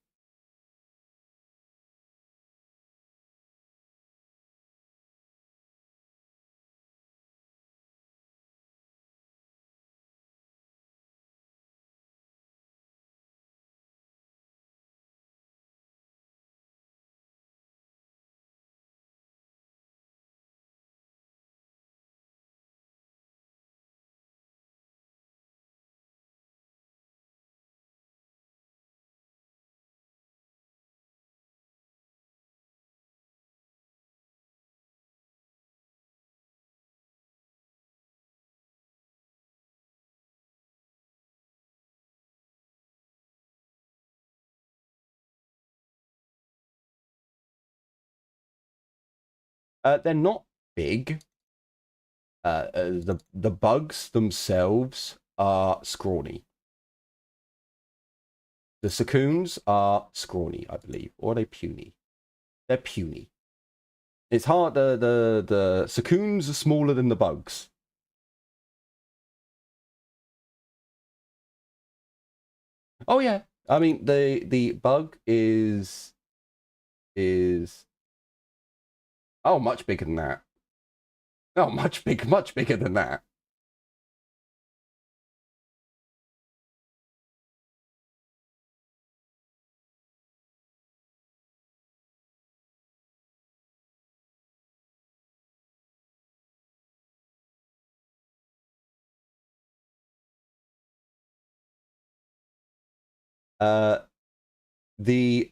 They're not big. The bugs themselves are scrawny. The Sacoons are scrawny, I believe, or are they puny? They're puny. It's hard. The Sacoons are smaller than the bugs. Oh yeah, I mean the bug is oh much bigger than that. Oh, much bigger than that. Uh, the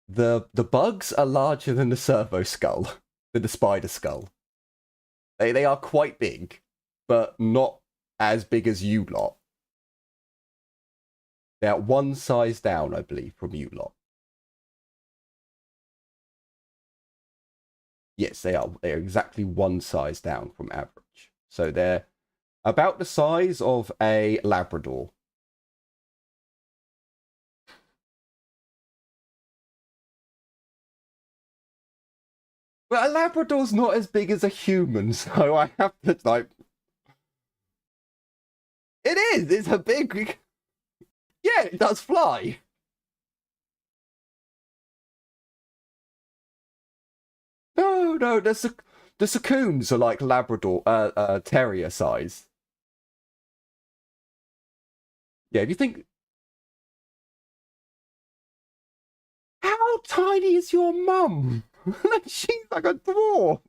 the bugs are larger than the servo skull, than the spider skull. They are quite big, but not as big as you lot. They're one size down, I believe, from you lot. Yes, they are. They are exactly one size down from average. So they're about the size of a Labrador. But a Labrador's not as big as a human, so I have to like. It is. It's a big. Yeah, it does fly. No. The Sacoons are like Labrador, terrier size. Yeah, if you think, how tiny is your mum? She's like a dwarf.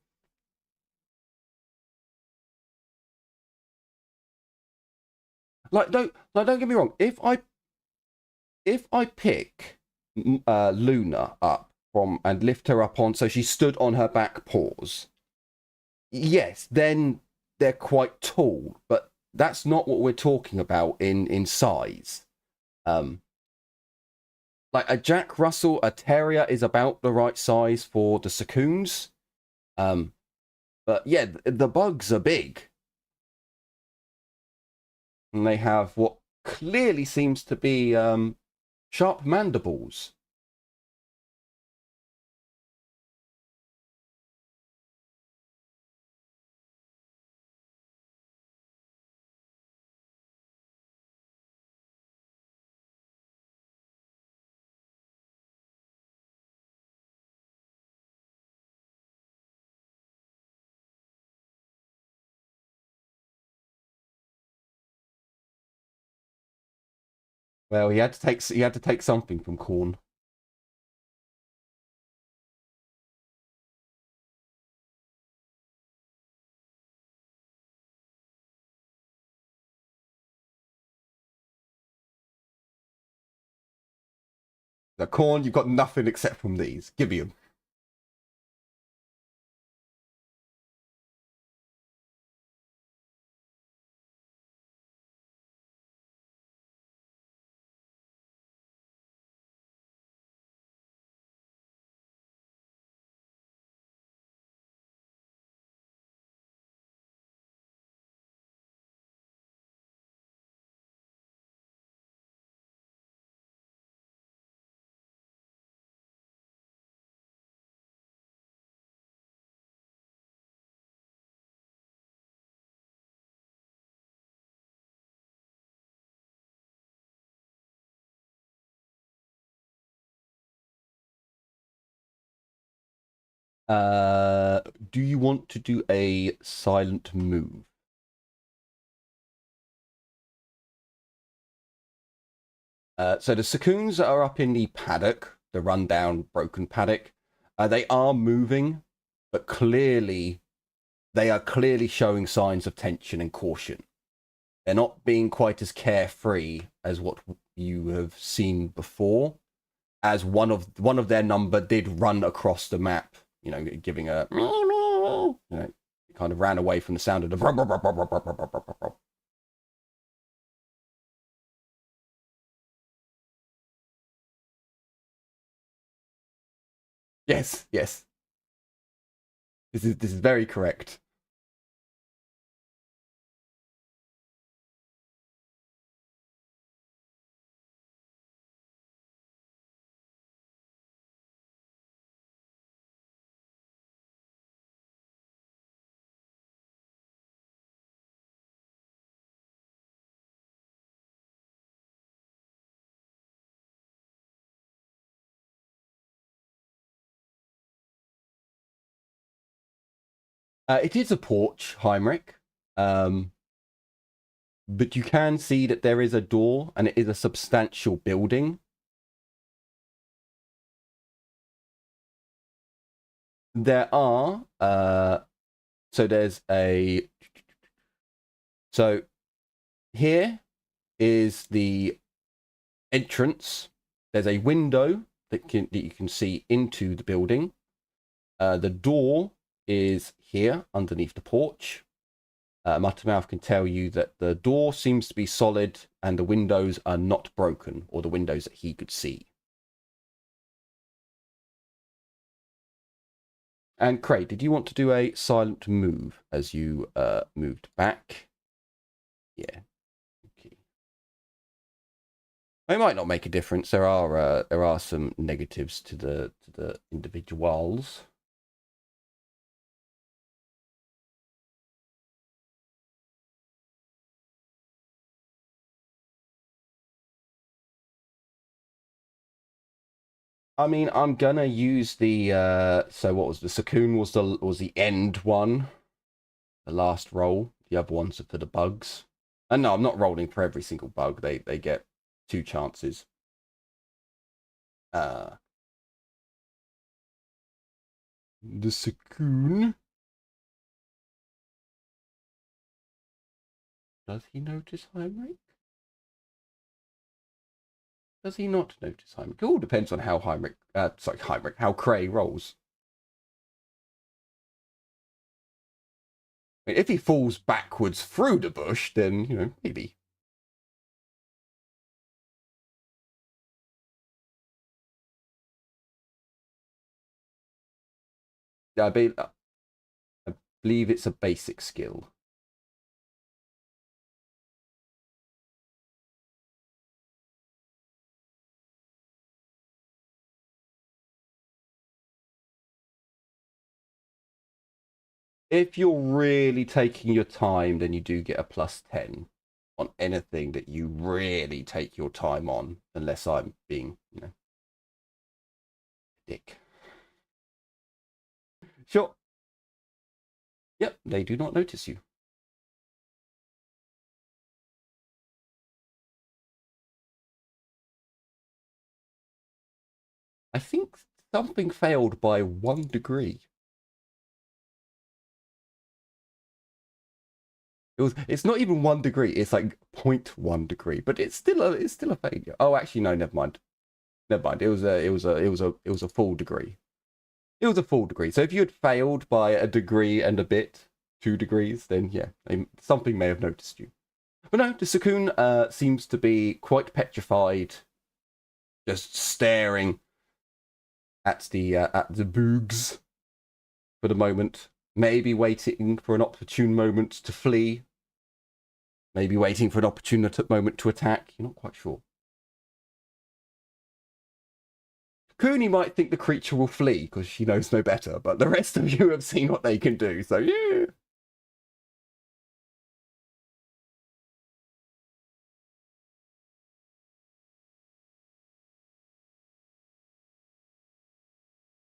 Don't get me wrong. If I pick Luna up from and lift her up on so she stood on her back paws, yes, then they're quite tall. But that's not what we're talking about in size. Um, like a Jack Russell, a terrier is about the right size for the Sacoons. Um, but yeah, the bugs are big, and they have what clearly seems to be sharp mandibles. Well, he had to take something from corn. The corn, you've got nothing except from these. Give me them. Uh, do you want to do a silent move? So the Sakoons that are up in the paddock, the rundown, broken paddock, they are moving, but clearly they are clearly showing signs of tension and caution. They're not being quite as carefree as what you have seen before. As one of their number did run across the map, giving a kind of ran away from the sound of the. Yes, yes. This is very correct. It is a porch, Heinrich, um, but you can see that there is a door, and it is a substantial building. There are so there's a so here is the entrance. There's a window that you can see into the building. The door is here underneath the porch. Muttermouth can tell you that the door seems to be solid and the windows are not broken, or the windows that he could see. And Craig, did you want to do a silent move as you moved back? Yeah. Okay. It might not make a difference. There are some negatives to the individuals. I mean, I'm gonna use the so what was the Sakoon was the end one, the last roll. The other ones are for the bugs. And no, I'm not rolling for every single bug. They get two chances. Uh the Sakoon. Does he notice Heinrich? Does he not notice Heinrich? It all depends on how how Cray rolls. I mean, if he falls backwards through the bush, then maybe. I, be, I believe it's a basic skill. If you're really taking your time, then you do get a +10 on anything that you really take your time on, unless I'm being, dick. Sure. Yep, they do not notice you. I think something failed by 1 degree. It's not even 1 degree. It's like 0.1 degree, but it's still a failure. Oh, actually, no, never mind. Never mind. It was a full degree. It was a full degree. So if you had failed by a degree and a bit, 2 degrees, then yeah, something may have noticed you. But no, the Sakun seems to be quite petrified, just staring at the boogs for the moment. Maybe waiting for an opportune moment to flee. Maybe waiting for an opportune moment to attack. You're not quite sure. Cooney might think the creature will flee because she knows no better, but the rest of you have seen what they can do, so yeah.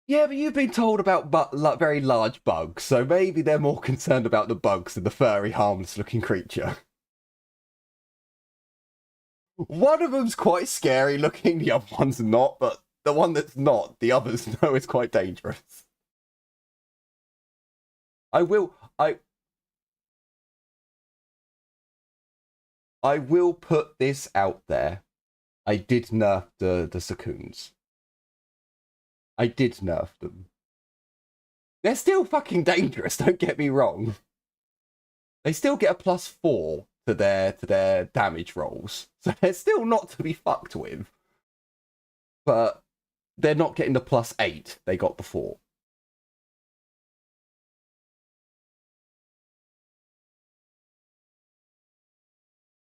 Yeah, but you've been told about very large bugs, so maybe they're more concerned about the bugs than the furry, harmless-looking creature. One of them's quite scary looking, the other one's not, but the one that's not, the others know is quite dangerous. I will, I, I will put this out there. I did nerf the Sakuns. I did nerf them. They're still fucking dangerous, don't get me wrong. They still get a +4 to their damage rolls. So they're still not to be fucked with. But they're not getting the +8 they got before.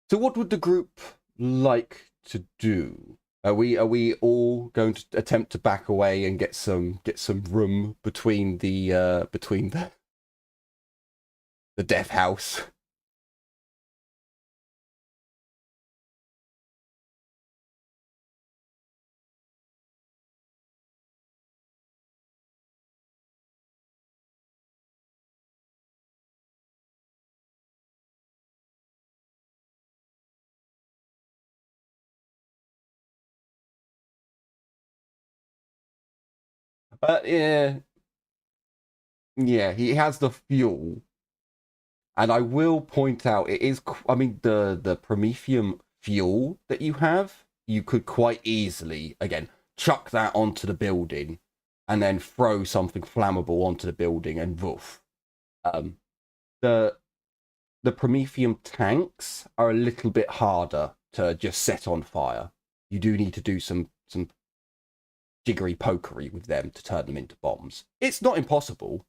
So what would the group like to do? Are we all going to attempt to back away and get some room between the death house? Yeah, yeah, he has the fuel. And I will point out, it is, I mean, the Prometheum fuel that you have, you could quite easily, again, chuck that onto the building and then throw something flammable onto the building and woof. Um, the the Prometheum tanks are a little bit harder to just set on fire. You do need to do some jiggery pokery with them to turn them into bombs. It's not impossible.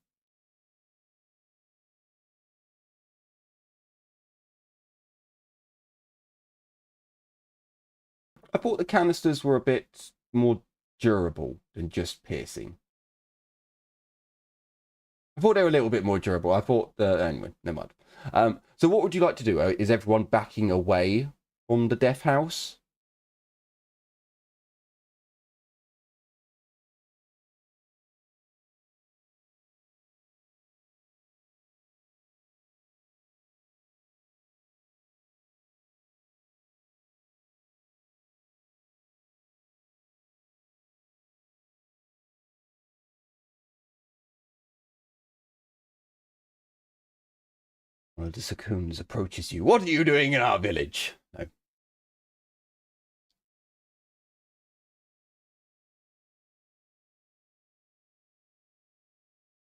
I thought the canisters were a bit more durable than just piercing. I thought they were a little bit more durable. I thought, anyway, never mind. So what would you like to do? Is everyone backing away from the death house? Well, the Sakuns approaches you. What are you doing in our village? No.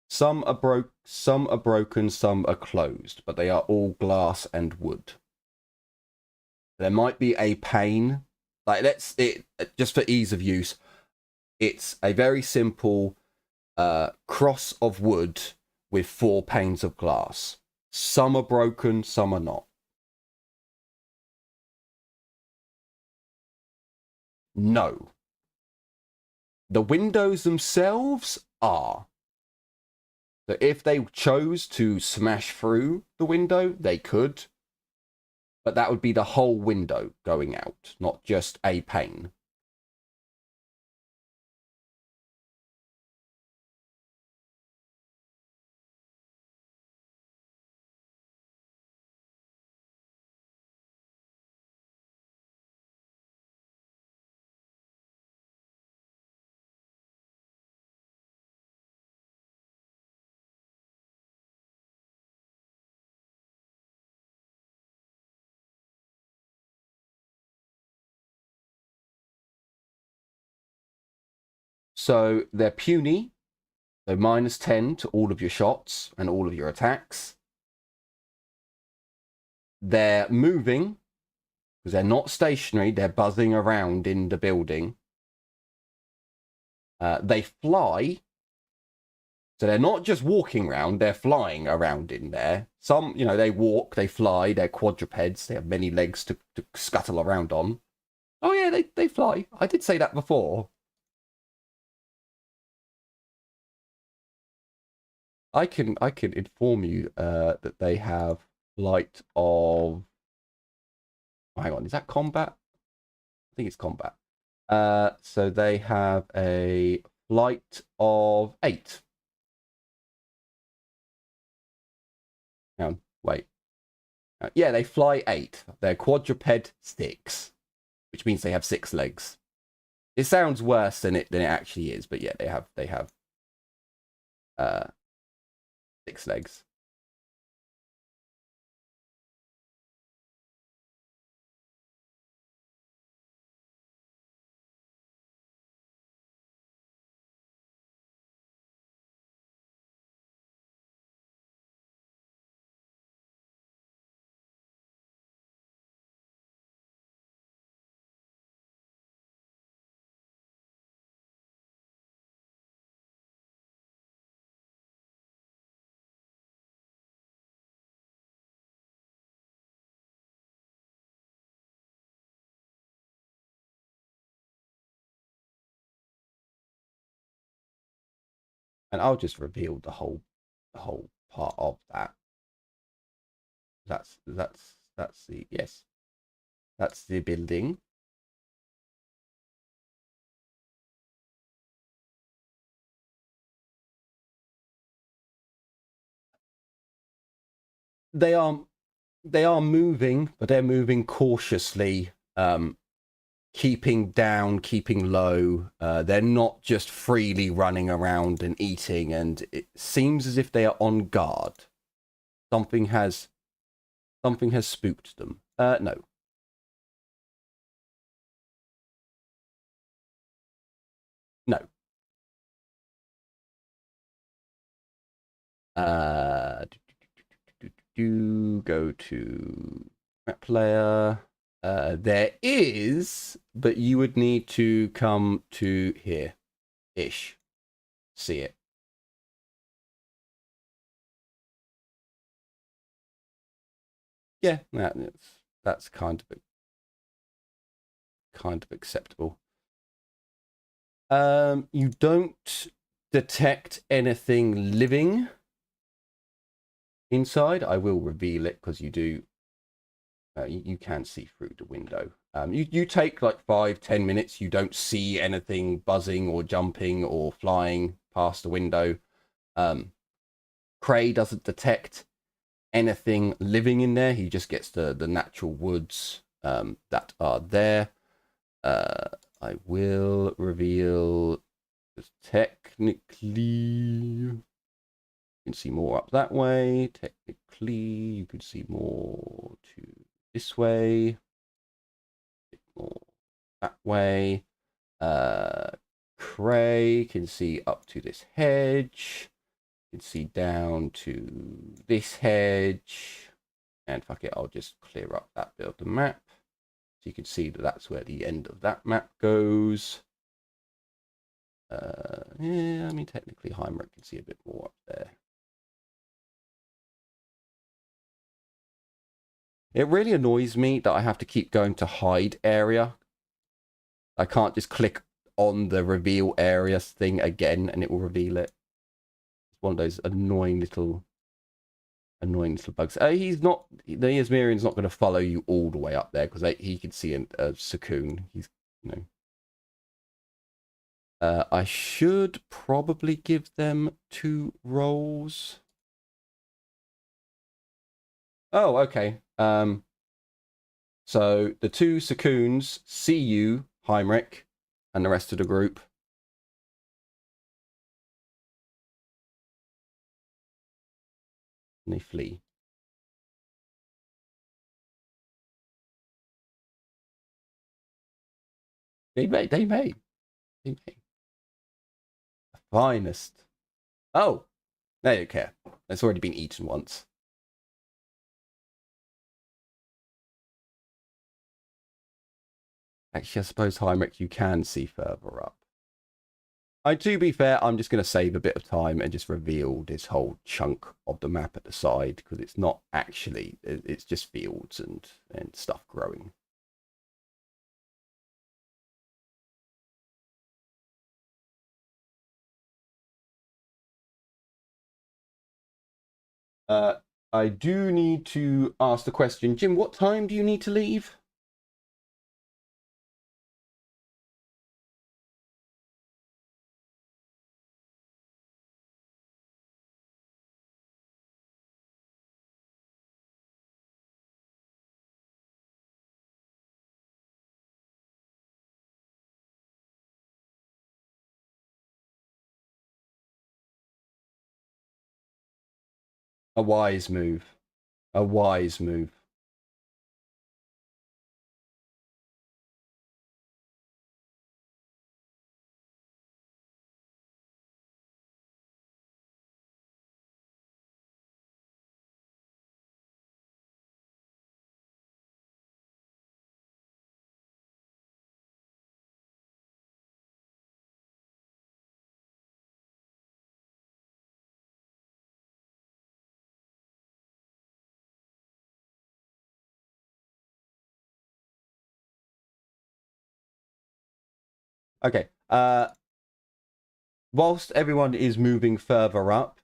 Some are broken, some are closed, but they are all glass and wood. There might be a pane. Like let's it just for ease of use. It's a very simple cross of wood with 4 panes of glass. Some are broken, some are not. No. The windows themselves are. So if they chose to smash through the window, they could. But that would be the whole window going out, not just a pane. So they're puny. So -10 to all of your shots and all of your attacks. They're moving, because they're not stationary. They're buzzing around in the building. They fly. So they're not just walking around, they're flying around in there. Some, they walk, they fly, they're quadrupeds. They have many legs to scuttle around on. Oh yeah, they fly. I did say that before. I can inform you that they have flight of... hang on, is that combat? I think it's combat. So they have a flight of 8. Hang on, wait. Yeah, they fly 8. They're quadruped 6, which means they have 6 legs. It sounds worse than it actually is, but yeah, they have 6 legs. And I'll just reveal the whole part of that. That's the... yes. That's the building. They are moving, but they're moving cautiously, keeping down, keeping low. They're not just freely running around and eating, and it seems as if they are on guard. Something has spooked them. No. No. Go to map player. There is, but you would need to come to here ish. See it. Yeah, that's kind of acceptable. You don't detect anything living inside. I will reveal it because you do. You can see through the window. You take like 5-10 minutes. You don't see anything buzzing or jumping or flying past the window. Cray doesn't detect anything living in there. He just gets the natural woods that are there. I will reveal, technically, you can see more up that way. Technically, you could see more to this way, a bit more that way. Cray can see up to this hedge. You can see down to this hedge. And fuck it, I'll just clear up that bit of the map. So you can see that that's where the end of that map goes. Yeah, I mean, technically Heinrich can see a bit more up there. It really annoys me that I have to keep going to hide area. I can't just click on the reveal area thing again and it will reveal it. It's one of those annoying little bugs. He's not, the Izmirian's not going to follow you all the way up there because he can see a Sakoon. He's, I should probably give them 2 rolls. Oh, okay. So the 2 Sakoons see you, Heinrich, and the rest of the group. And they flee. They may. finest. Oh, they don't care. It's already been eaten once. Actually, I suppose, Heinrich, you can see further up. To be fair, I'm just going to save a bit of time and just reveal this whole chunk of the map at the side, because it's not actually, it's just fields and stuff growing. I do need to ask the question, Jim, what time do you need to leave? A wise move. A wise move. Okay. Whilst everyone is moving further up,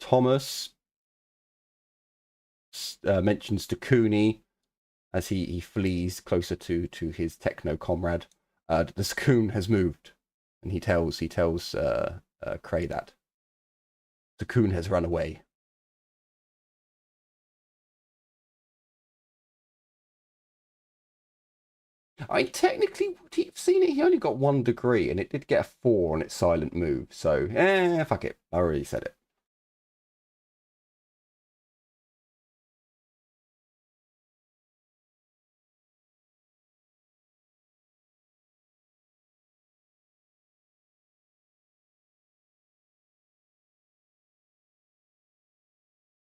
Thomas mentions to Cooney as he flees closer to his techno comrade that the Coon has moved, and he tells Cray that the Coon has run away. I technically would have seen it. He only got 1 degree, and it did get a 4 on its silent move. So, fuck it. I already said it.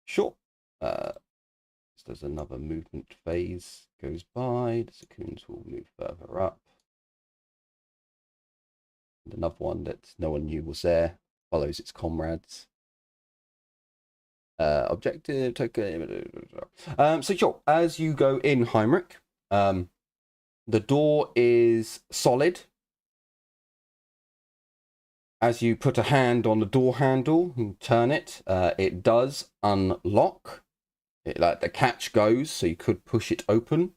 Sure. So there's another movement phase goes by. The Coons will move further up. And another one that no one knew was there follows its comrades. Objective token. So sure, as you go in, Heinrich, the door is solid. As you put a hand on the door handle and turn it, it does unlock. Like the catch goes, so you could push it open.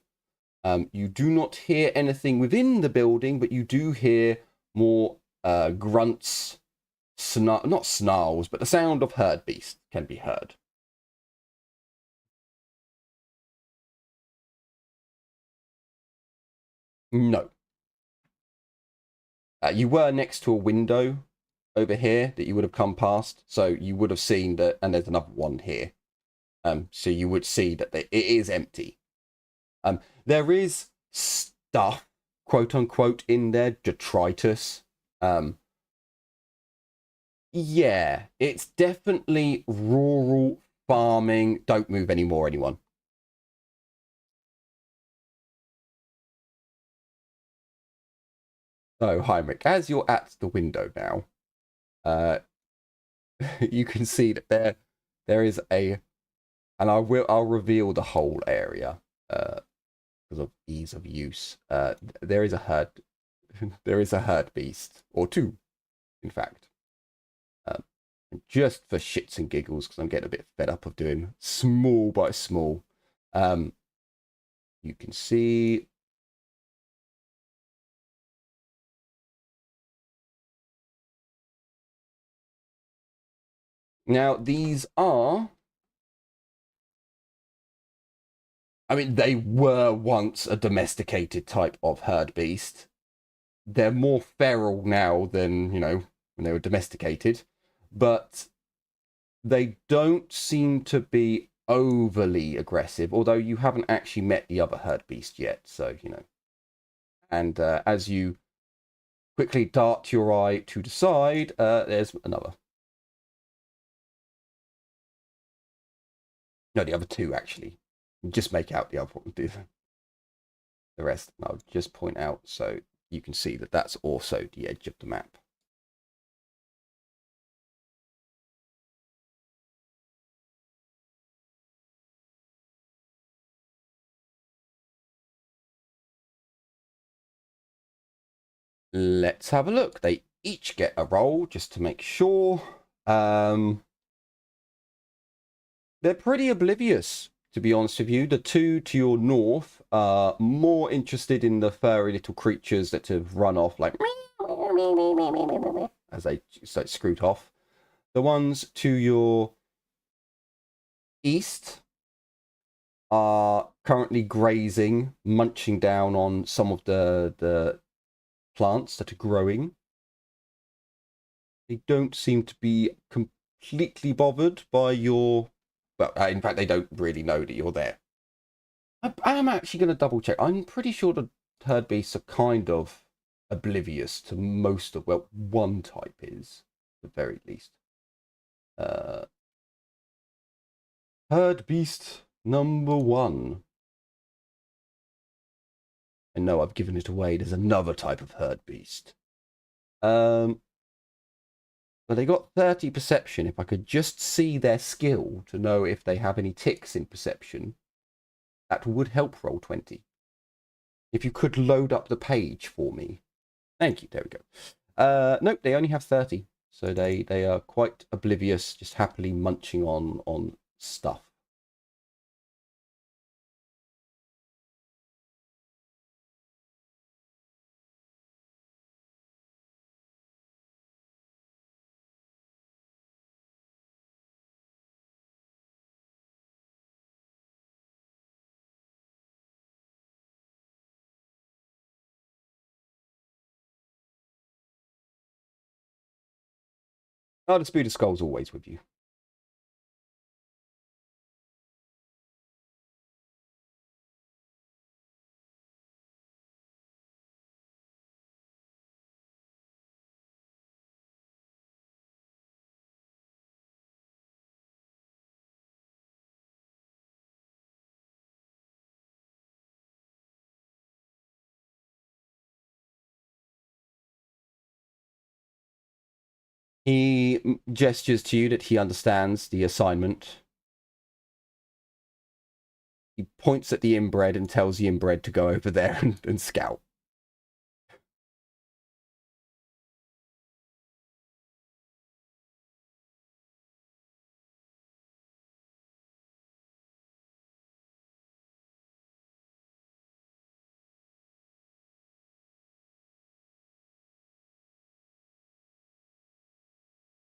You do not hear anything within the building, but you do hear more grunts, not snarls, but the sound of herd beast can be heard. No. You were next to a window over here that you would have come past, so you would have seen that, and there's another one here. So you would see that it is empty. There is stuff, quote unquote, in there, detritus. Yeah, it's definitely rural farming. Don't move anymore, anyone. So, Heinrich, as you're at the window now, you can see that there is a, and I'll reveal the whole area because of ease of use. There is a herd, there is a herd beast, or 2, in fact. Just for shits and giggles, because I'm getting a bit fed up of doing small by small. You can see now these are, I mean, they were once a domesticated type of herd beast. They're more feral now than, when they were domesticated, but they don't seem to be overly aggressive, although you haven't actually met the other herd beast yet, so, and as you quickly dart your eye to the side. There's another. No, the other two, actually. Just make out the other one. Do the rest. I'll just point out so you can see that that's also the edge of the map. Let's have a look. They each get a roll just to make sure. They're pretty oblivious, to be honest with you. The two to your north are more interested in the furry little creatures that have run off like as they scoot off. The ones to your east are currently grazing, munching down on some of the plants that are growing. They don't seem to be completely bothered by your... Well, in fact, they don't really know that you're there. I'm actually going to double check. I'm pretty sure the herd beasts are kind of oblivious to most of... Well, one type is, at the very least. Herd beast number 1. I know I've given it away. There's another type of herd beast. But they got 30 perception. If I could just see their skill to know if they have any ticks in perception, that would help roll 20. If you could load up the page for me. Thank you. There we go. Nope, they only have 30. So they are quite oblivious, just happily munching on stuff. Oh, the Speed of Skull's always with you. He gestures to you that he understands the assignment. He points at the inbred and tells the inbred to go over there and scout.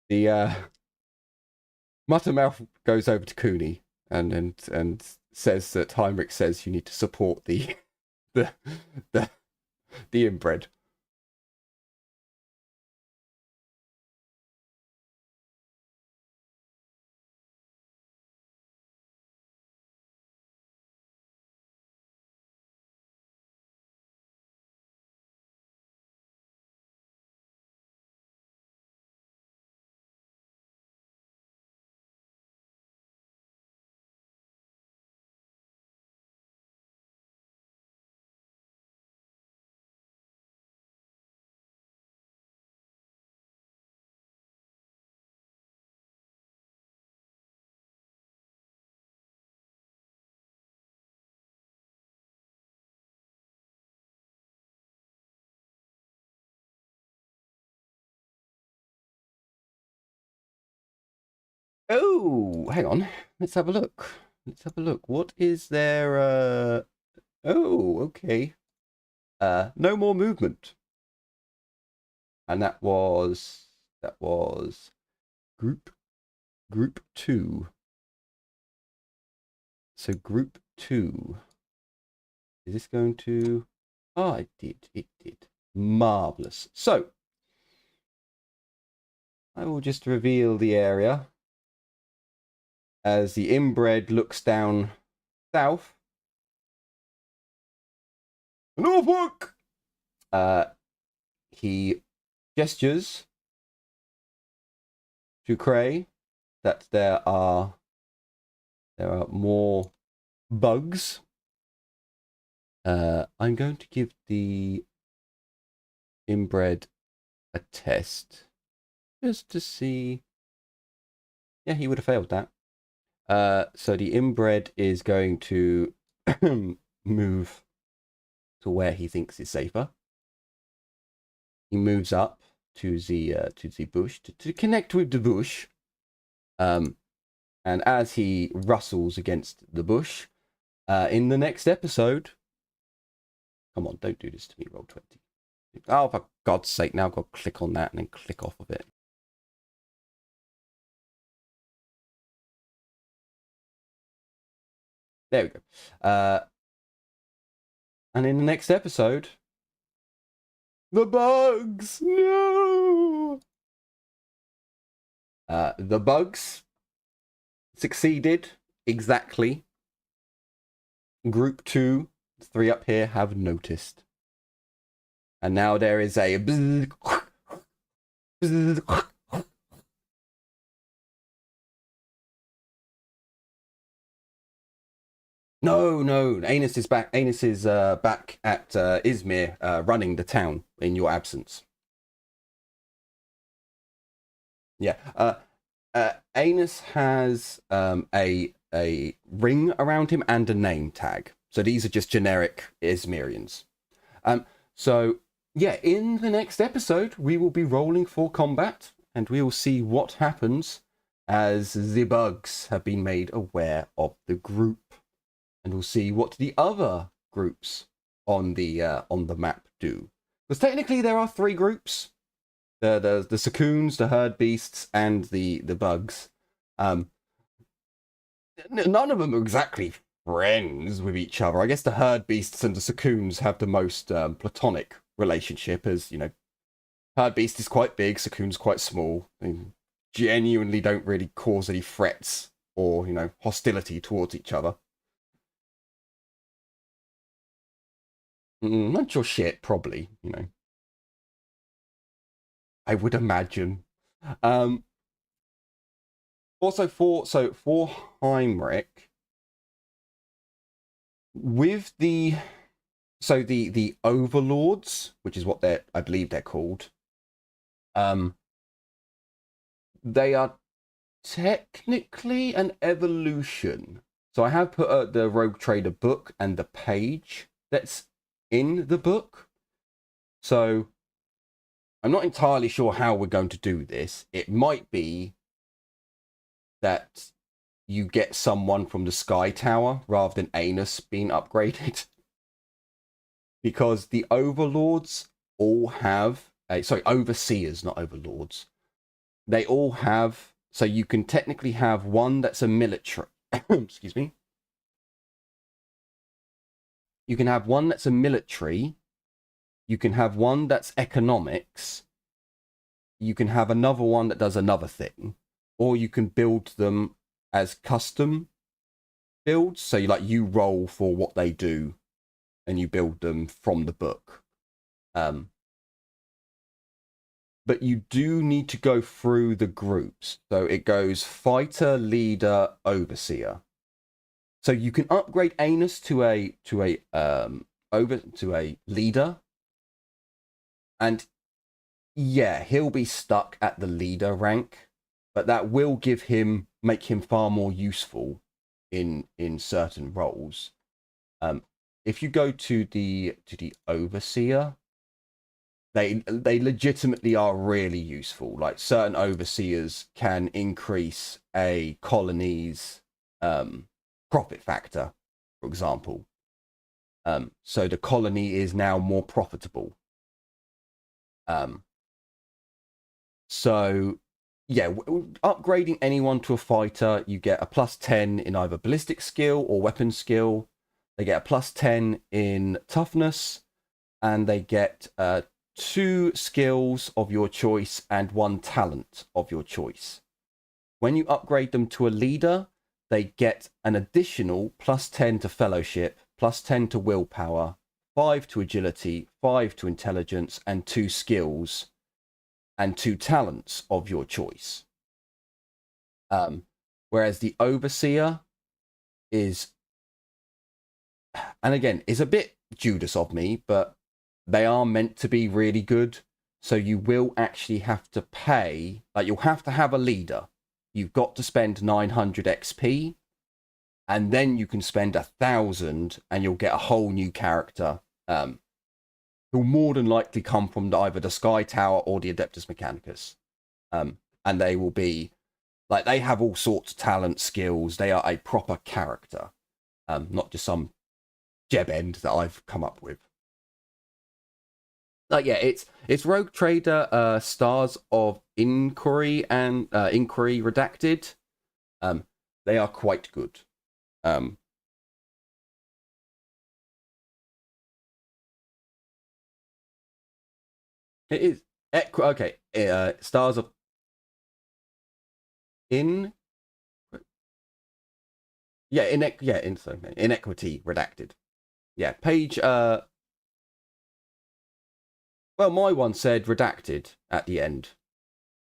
The Muttermouth goes over to Cooney and says that Heinrich says you need to support the the the inbred. Oh, hang on. Let's have a look. Let's have a look. What is their Oh, okay. No more movement. And that was group 2. So group 2. Is this going to... Oh, it did. Marvelous. So, I will just reveal the area as the inbred looks down south. Norfolk! he gestures to Cray that there are more bugs. I'm going to give the inbred a test just to see. Yeah, he would have failed that. So the inbred is going to move to where he thinks is safer. He moves up to the bush to connect with the bush. And as he rustles against the bush, in the next episode, come on, don't do this to me, Roll20. Oh, for God's sake! Now I've got to click on that and then click off of it. There we go. And in the next episode, the bugs! No! The bugs succeeded exactly. Group 2, 3 up here, have noticed. And now there is a... No, Anus is back. Anus is back at Izmir, running the town in your absence. Yeah. Anus has a ring around him and a name tag. So these are just generic Izmirians. So yeah, in the next episode, we will be rolling for combat, and we will see what happens as the bugs have been made aware of the group. And we'll see what the other groups on the map do. Because technically there are 3 groups: the Sacoons, the herd beasts, and the bugs. None of them are exactly friends with each other. I guess the herd beasts and the Sacoons have the most platonic relationship, as you know, herd beast is quite big, Sacoon's quite small. They genuinely don't really cause any threats or hostility towards each other. Not your shit, probably, I would imagine. Also, for Heinrich, with the overlords, which is what I believe they're called, they are technically an evolution. So I have put the Rogue Trader book and the page that's in the book. So I'm not entirely sure how we're going to do this. It might be that you get someone from the Sky Tower rather than Anus being upgraded. Because the Overlords all have... Overseers, not Overlords. They all have... So you can technically have one that's a military... Excuse me. You can have one that's a military. You can have one that's economics. You can have another one that does another thing. Or you can build them as custom builds. So you roll for what they do and you build them from the book. But you do need to go through the groups. So it goes fighter, leader, overseer. So you can upgrade Anus to a leader. And yeah, he'll be stuck at the leader rank, but that will make him far more useful in certain roles. If you go to the overseer, they legitimately are really useful. Like certain overseers can increase a colony's profit factor, for example. So the colony is now more profitable. So yeah, upgrading anyone to a fighter, you get a +10 in either ballistic skill or weapon skill. They get a +10 in toughness, and they get 2 skills of your choice and 1 talent of your choice. When you upgrade them to a leader, they get an additional +10 to fellowship, +10 to willpower, 5 to agility, 5 to intelligence, and 2 skills and 2 talents of your choice. Whereas the overseer is, and again, is a bit Judas of me, but they are meant to be really good. So you will actually have to pay, like you'll have to have a leader. You've got to spend 900 XP, and then you can spend 1,000 and you'll get a whole new character. Who'll more than likely come from either the Sky Tower or the Adeptus Mechanicus. And they will be, like, they have all sorts of talent, skills. They are a proper character, not just some jeb end that I've come up with. Yeah, it's Rogue Trader, Stars of Inquiry and Inquiry Redacted. They are quite good. It is okay. Stars of Inequity Redacted. Yeah, page. Well, my one said redacted at the end.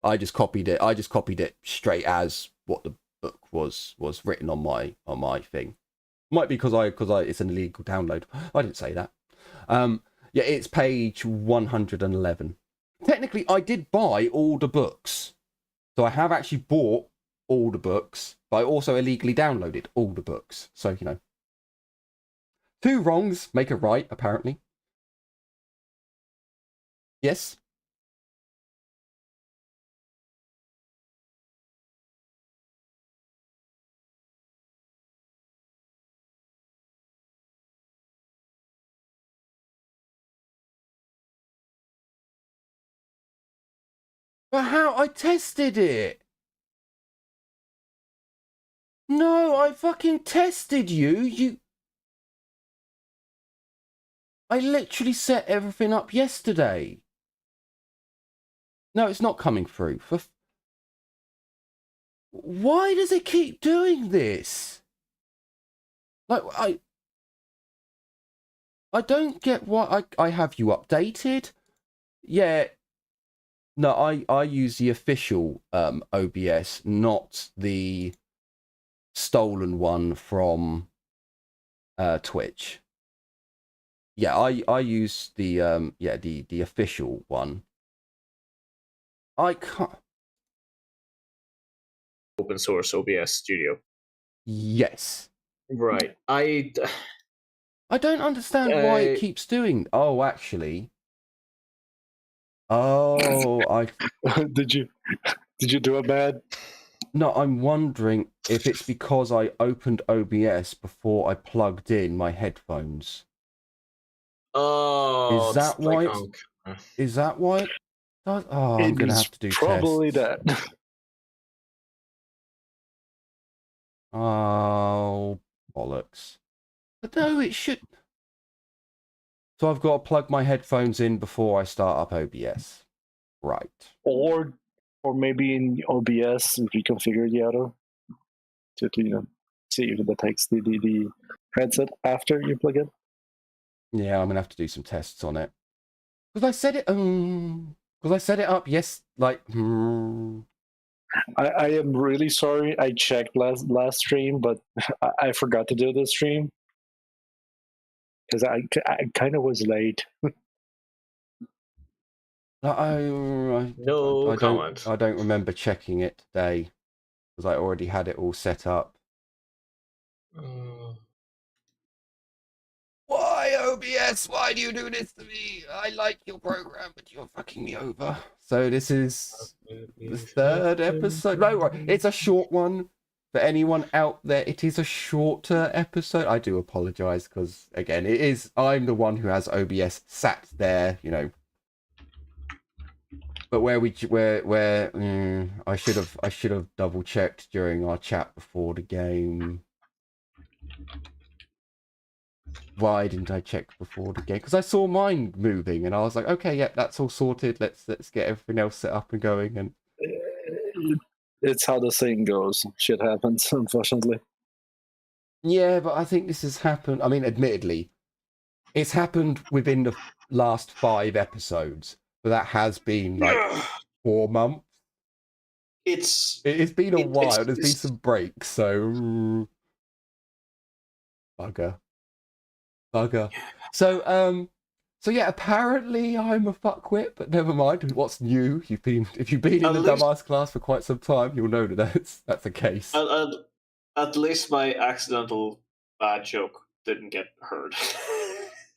I just copied it straight as what the book was written on my thing. Might be because it's an illegal download. I didn't say that. Yeah, it's page 111. Technically, I did buy all the books. So I have actually bought all the books, but I also illegally downloaded all the books. So, you know. 2 wrongs make a right, apparently. Yes? But how? I tested it! No, I fucking tested you! I literally set everything up yesterday. No, it's not coming through. Why does it keep doing this? Like, I don't get why I have you updated. Yeah. No, I use the official OBS, not the stolen one from Twitch. Yeah, I use the the official one. I can't. Open source OBS studio. Yes. Right. I don't understand why it keeps doing. Oh, actually. Oh, I did you do it bad? No, I'm wondering if it's because I opened OBS before I plugged in my headphones. Oh, is that why? Is that why? It does? Oh, I'm gonna have to do probably tests. That. Oh, bollocks! But no, it should. So I've got to plug my headphones in before I start up OBS, right? Or maybe in OBS reconfigure the auto to see if it detects the headset after you plug it. Yeah, I'm gonna have to do some tests on it because I set it. Because I set it up. Yes, like. I am really sorry. I checked last stream, but I forgot to do the stream because I kind of was late. No comment. I don't remember checking it today because I already had it all set up. Why, OBS? Why do you do this to me? I like your program, but you're fucking me over. So this is the 3rd episode. No, it's a short one. For anyone out there, it is a shorter episode. I do apologize because, again, it is. I'm the one who has OBS sat there, you know. But I should have double checked during our chat before the game. Why didn't I check before the game? Because I saw mine moving, and I was like, okay, yeah, that's all sorted. Let's get everything else set up and going. And it's how the saying goes. Shit happens, unfortunately. Yeah, but I think this has happened. I mean, admittedly, It's happened within the last 5 episodes, but that has been like 4 months. It's been a while. There's been some breaks, so bugger. So yeah, apparently I'm a fuckwit, but never mind. What's new? If you've been in the dumbass class for quite some time, you'll know that that's the case. At least my accidental bad joke didn't get heard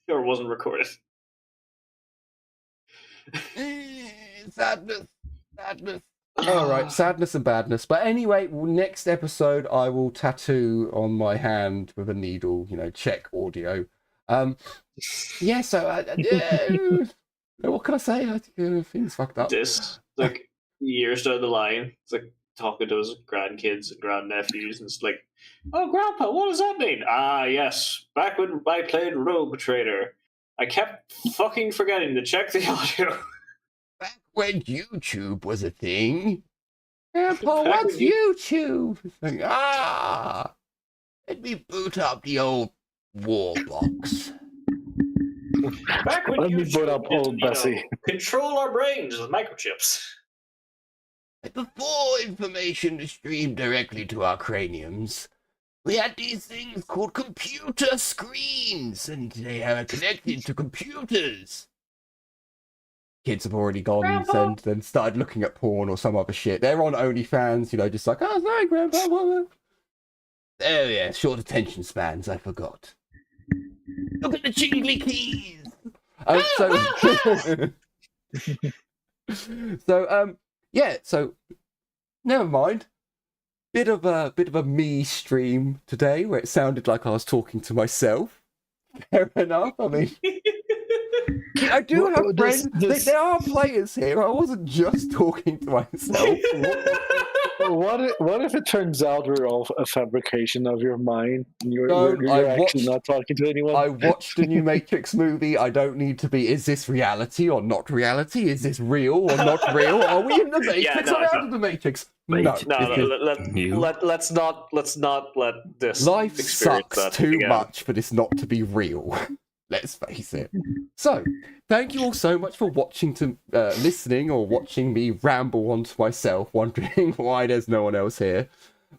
or wasn't recorded. Sadness. All right, sadness and badness. But anyway, next episode I will tattoo on my hand with a needle. Check audio. Yeah. So what can I say? Things fucked up. This like years down the line, it's like talking to his grandkids and grandnephews, and it's like, "Oh, Grandpa, what does that mean?" Ah, yes. Back when I played Rogue Trader, I kept fucking forgetting to check the audio. Back when YouTube was a thing. Grandpa, what's YouTube? Let me boot up the old war box. Back when Let me boot up old Bessie. Control our brains with microchips. Before information was streamed directly to our craniums, we had these things called computer screens, and they are connected to computers. Kids have already gone and then started looking at porn or some other shit. They're on OnlyFans, just like, oh, sorry, Grandpa. Oh, yeah, short attention spans, I forgot. Look at the jingly keys. So never mind. Bit of a me stream today where it sounded like I was talking to myself. Fair enough. I mean, I do have friends. There are players here. I wasn't just talking to myself. What if it turns out we're all a fabrication of your mind and you're actually not talking to anyone? I watched the new Matrix movie. I don't need to be, is this reality or not reality? Is this real or not real? Are we in the Matrix or out of the Matrix? Let's not let this life sucks too much for this not to be real. Let's face it. So, thank you all so much for listening or watching me ramble on to myself, wondering why there's no one else here.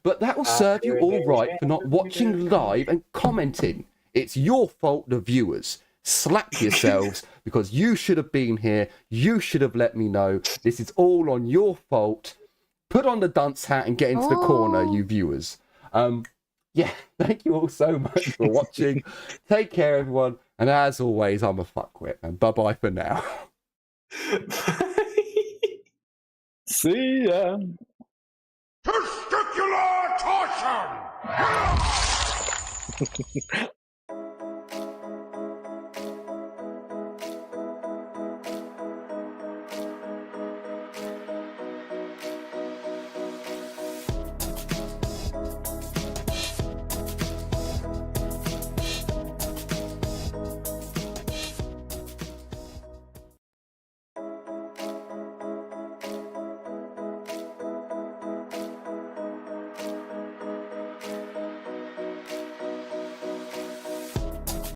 But that will serve you all right for not watching live and commenting. It's your fault, the viewers. Slap yourselves, because you should have been here. You should have let me know. This is all on your fault. Put on the dunce hat and get into the corner, you viewers. Yeah, thank you all so much for watching. Take care, everyone. And as always, I'm a fuckwit. And bye-bye for now. See ya. Testicular torsion!